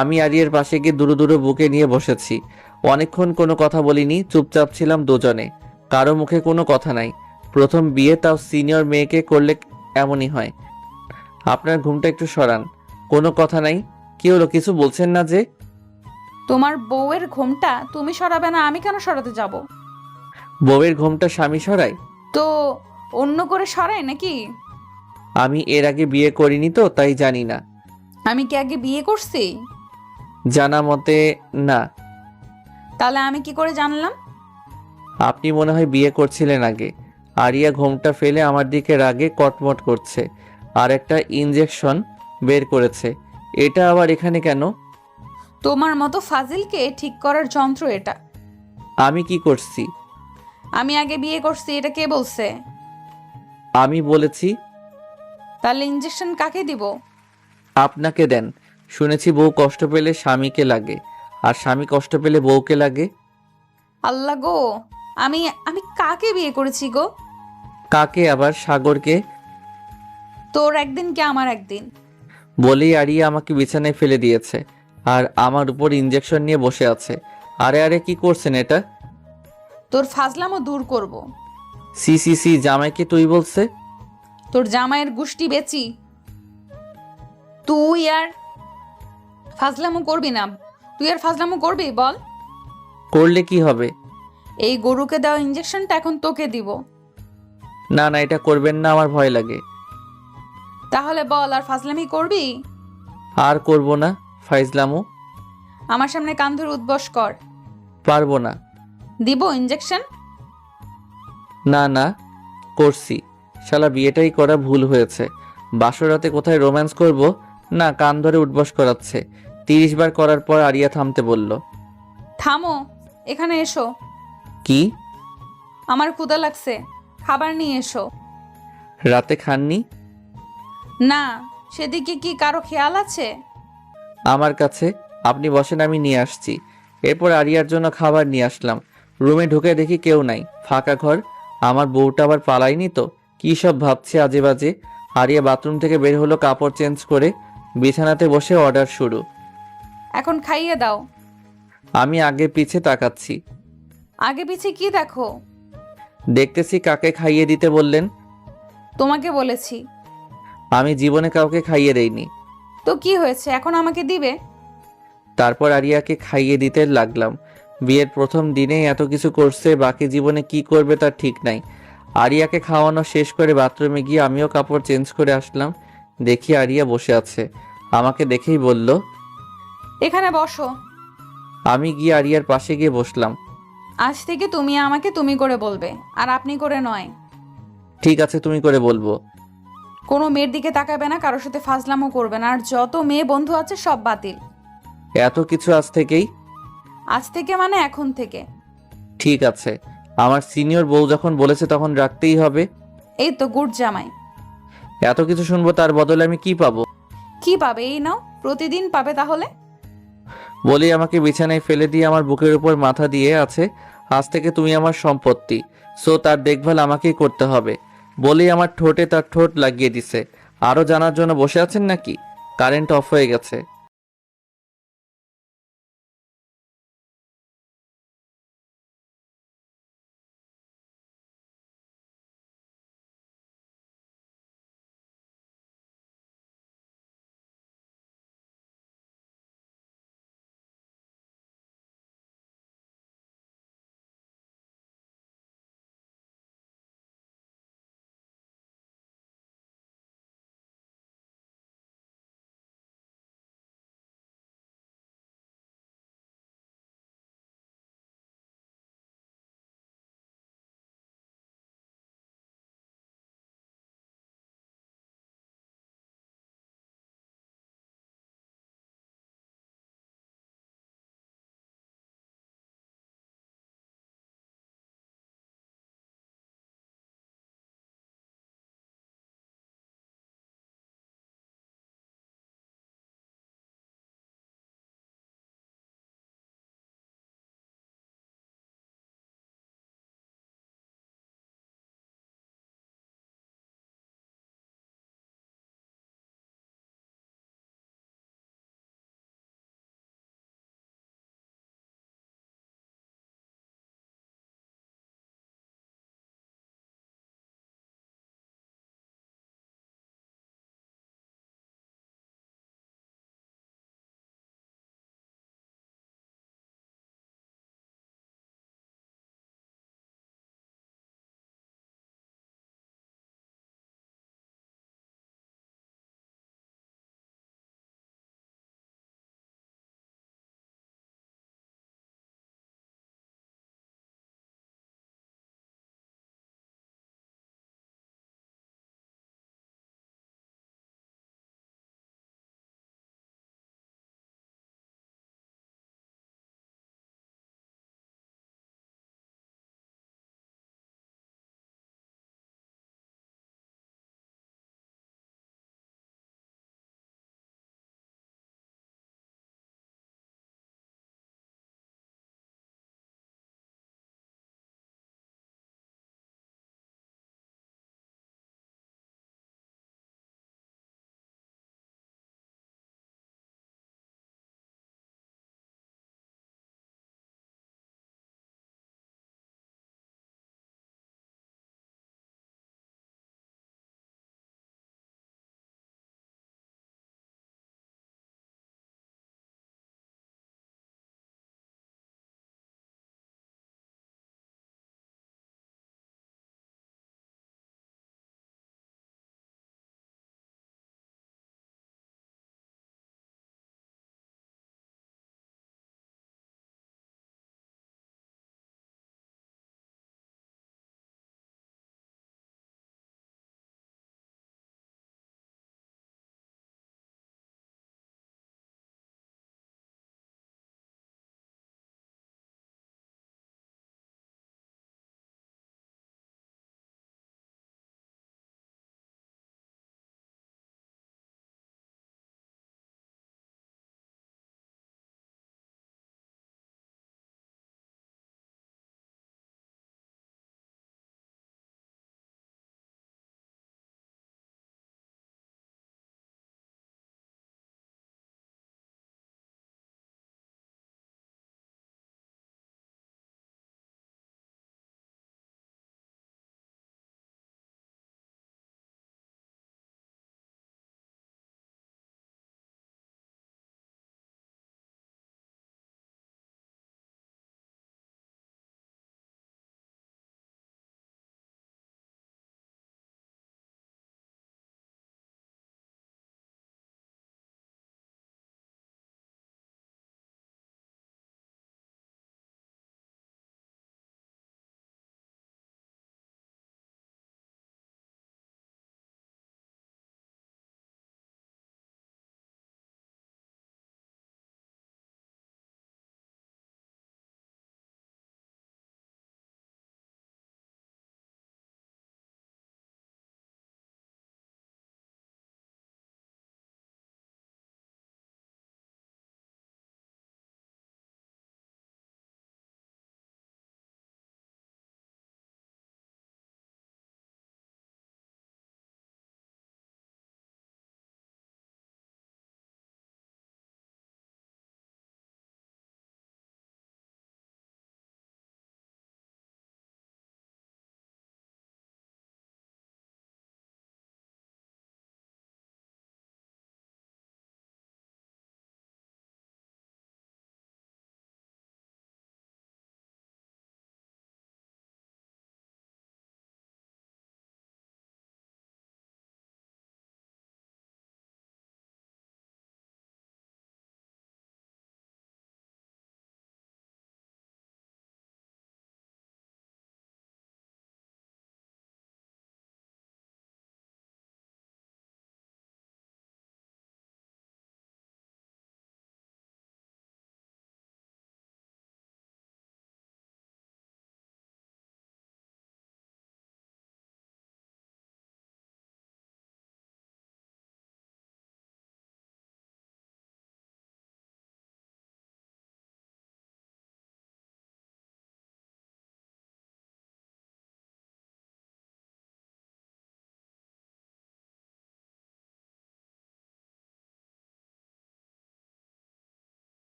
আমি আরিয়ার পাশে গিয়ে দুরু দুরু বুকে নিয়ে বসেছি। অনেকক্ষণ কোনো কথা বলিনি, চুপচাপ ছিলাম দুজনে। কারো মুখে কোনো কথা নাই। প্রথম বিয়ে, তাও সিনিয়র মেয়েকে করলে এমনই হয়। আপনার ঘুমটা একটু সরান। কোনো কথা নাই। কি হলো, কিছু বলছেন না যে? তোমার বউয়ের ঘোমটা তুমি সরাবে না, আমি কেন সরাতে যাব? বউয়ের ঘুমটা স্বামী সরায়? তো অন্য করে সরায় নাকি? আমি এর আগে বিয়ে করিনি তো, তাই জানি না। আমি কি আগে বিয়ে করছি? জানা মতে না। তাহলে আমি কি করে জানলাম? আপনি মনে হয় বিয়ে করছিলেন আগে। আরিয়া ঘোমটা ফেলে আমার দিকে রাগে কটমট করছে, আর একটা ইনজেকশন বের করেছে। এটা আবার এখানে কেন? তোমার মতো ফাজিলকে ঠিক করার যন্ত্র এটা। আমি কি করছি? আমি আগে বিয়ে করছি, এটা কে বলছে? আমি বলেছি। তাহলে ইঞ্জেকশন কাকে দিব? আপনাকে দেন। শুনেছি বউ কষ্ট পেলে স্বামীকে লাগে, আর স্বামী কষ্ট পেলে বউকে লাগে। আল্লাহ গো, আমি আমি কাকে বিয়ে করেছি গো? কাকে আবার? সাগরকে। তোর একদিন কি আমার একদিন? বলেই আরিয়া আমাকে বিছানায় ফেলে দিয়েছে, আর আমার উপর ইনজেকশন নিয়ে বসে আছে। আরে আরে, কি করছেন এটা? তোর ফাজলামও দূর করব। সি সি সি, জামাইকে তুই বলছে? তোর জামাইয়ের গুষ্টি বেচি। তুই আর ফাজলামো করবি না? তুই আর ফাজলামো করবি বল? করলে কি হবে? এই গরুকে দেওয়া ইঞ্জেকশনটা এখন তোকে দিব। না না, এটা করবেন না, আমার ভয় লাগে। তাহলে বল, আর ফাজলামি করবি? আর করব না ফাইজলামু। আমার সামনে কান ধরে উদ্বস কর। পারবো না। দিব ইঞ্জেকশন? না না, করছি। শালা বিয়েটাই করা ভুল হয়েছে। বাসরাতে কোথায় রোম্যান্স করব? না, কান ধরে উঠবস করাচ্ছে। 30 বার করার পর আরিয়া থামতে বলল। থামো, এখানে এসো। কি? আমার ক্ষুধা লাগছে, খাবার নিয়ে এসো। রাতে খাননি? না, সেদিকে কি কারো খেয়াল আছে? আমার কাছে। আপনি বসেন, আমি নিয়ে আসছি। এরপর আরিয়ার জন্য খাবার নিয়ে আসলাম। রুমে ঢুকে দেখি কেউ নাই, ফাঁকা ঘর। আমার বউটা আবার পালায়নি তো? কী সব ভাবছে আজে বাজে। আরিয়া বাথরুম থেকে বের হলো কাপড় চেঞ্জ করে। বিছানাতে বসে অর্ডার শুরু। এখন খাইয়ে দাও। আমি আগে পিছে তাকাচ্ছি। আগে পিছে কি দেখো? দেখতেছি কাকে খাইয়ে দিতে বললেন? তোমাকে বলেছি। আমি জীবনে কাউকে খাইয়ে দেইনি। তো কি হয়েছে, এখন আমাকে দিবে? তারপর আরিয়াকে খাইয়ে দিতে লাগলাম। বিয়ের প্রথম দিনেই এত কিছু করছে, বাকি জীবনে কি করবে তার ঠিক নাই। আরিয়াকে খাওয়ানো শেষ করে বাথরুমে গিয়ে আমিও কাপড় চেঞ্জ করে আসলাম। দেখি আরিয়া বসে আছে। আমাকে দেখেই বলল, এখানে বসো। আমি গিয়ে আরিয়ার পাশে গিয়ে বসলাম। আজ থেকে তুমি আমাকে তুমি করে বলবে, আর আপনি করে নয়। ঠিক আছে, তুমি করে বলবো। কোনো মেয়ের দিকে তাকাবে না, কারোর সাথে ফাজলামো করবে না, আর যত মেয়ে বন্ধু আছে সব বাতিল। এত কিছু আজ থেকেই? আজ থেকে মানে এখন থেকে। ঠিক আছে, আমার সিনিয়র বউ যখন বলেছে তখন রাখতেই হবে। এই তো গুড জামাই। এত কিছু শুনবো, তার বদলে আমি কি পাবো? কি পাবে? এই নাও, প্রতিদিন পাবে তাহলে। বলেই আমাকে বিছানায় ফেলে দিয়ে আমার বুকের উপর মাথা দিয়ে আছে। আজ থেকে তুমি আমার সম্পত্তি, সো তার দেখভাল আমাকেই করতে হবে। বলেই আমার ঠোঁটে তার ঠোঁট লাগিয়ে দিছে। আরও জানার জন্য বসে আছেন নাকি? কারেন্ট অফ হয়ে গেছে।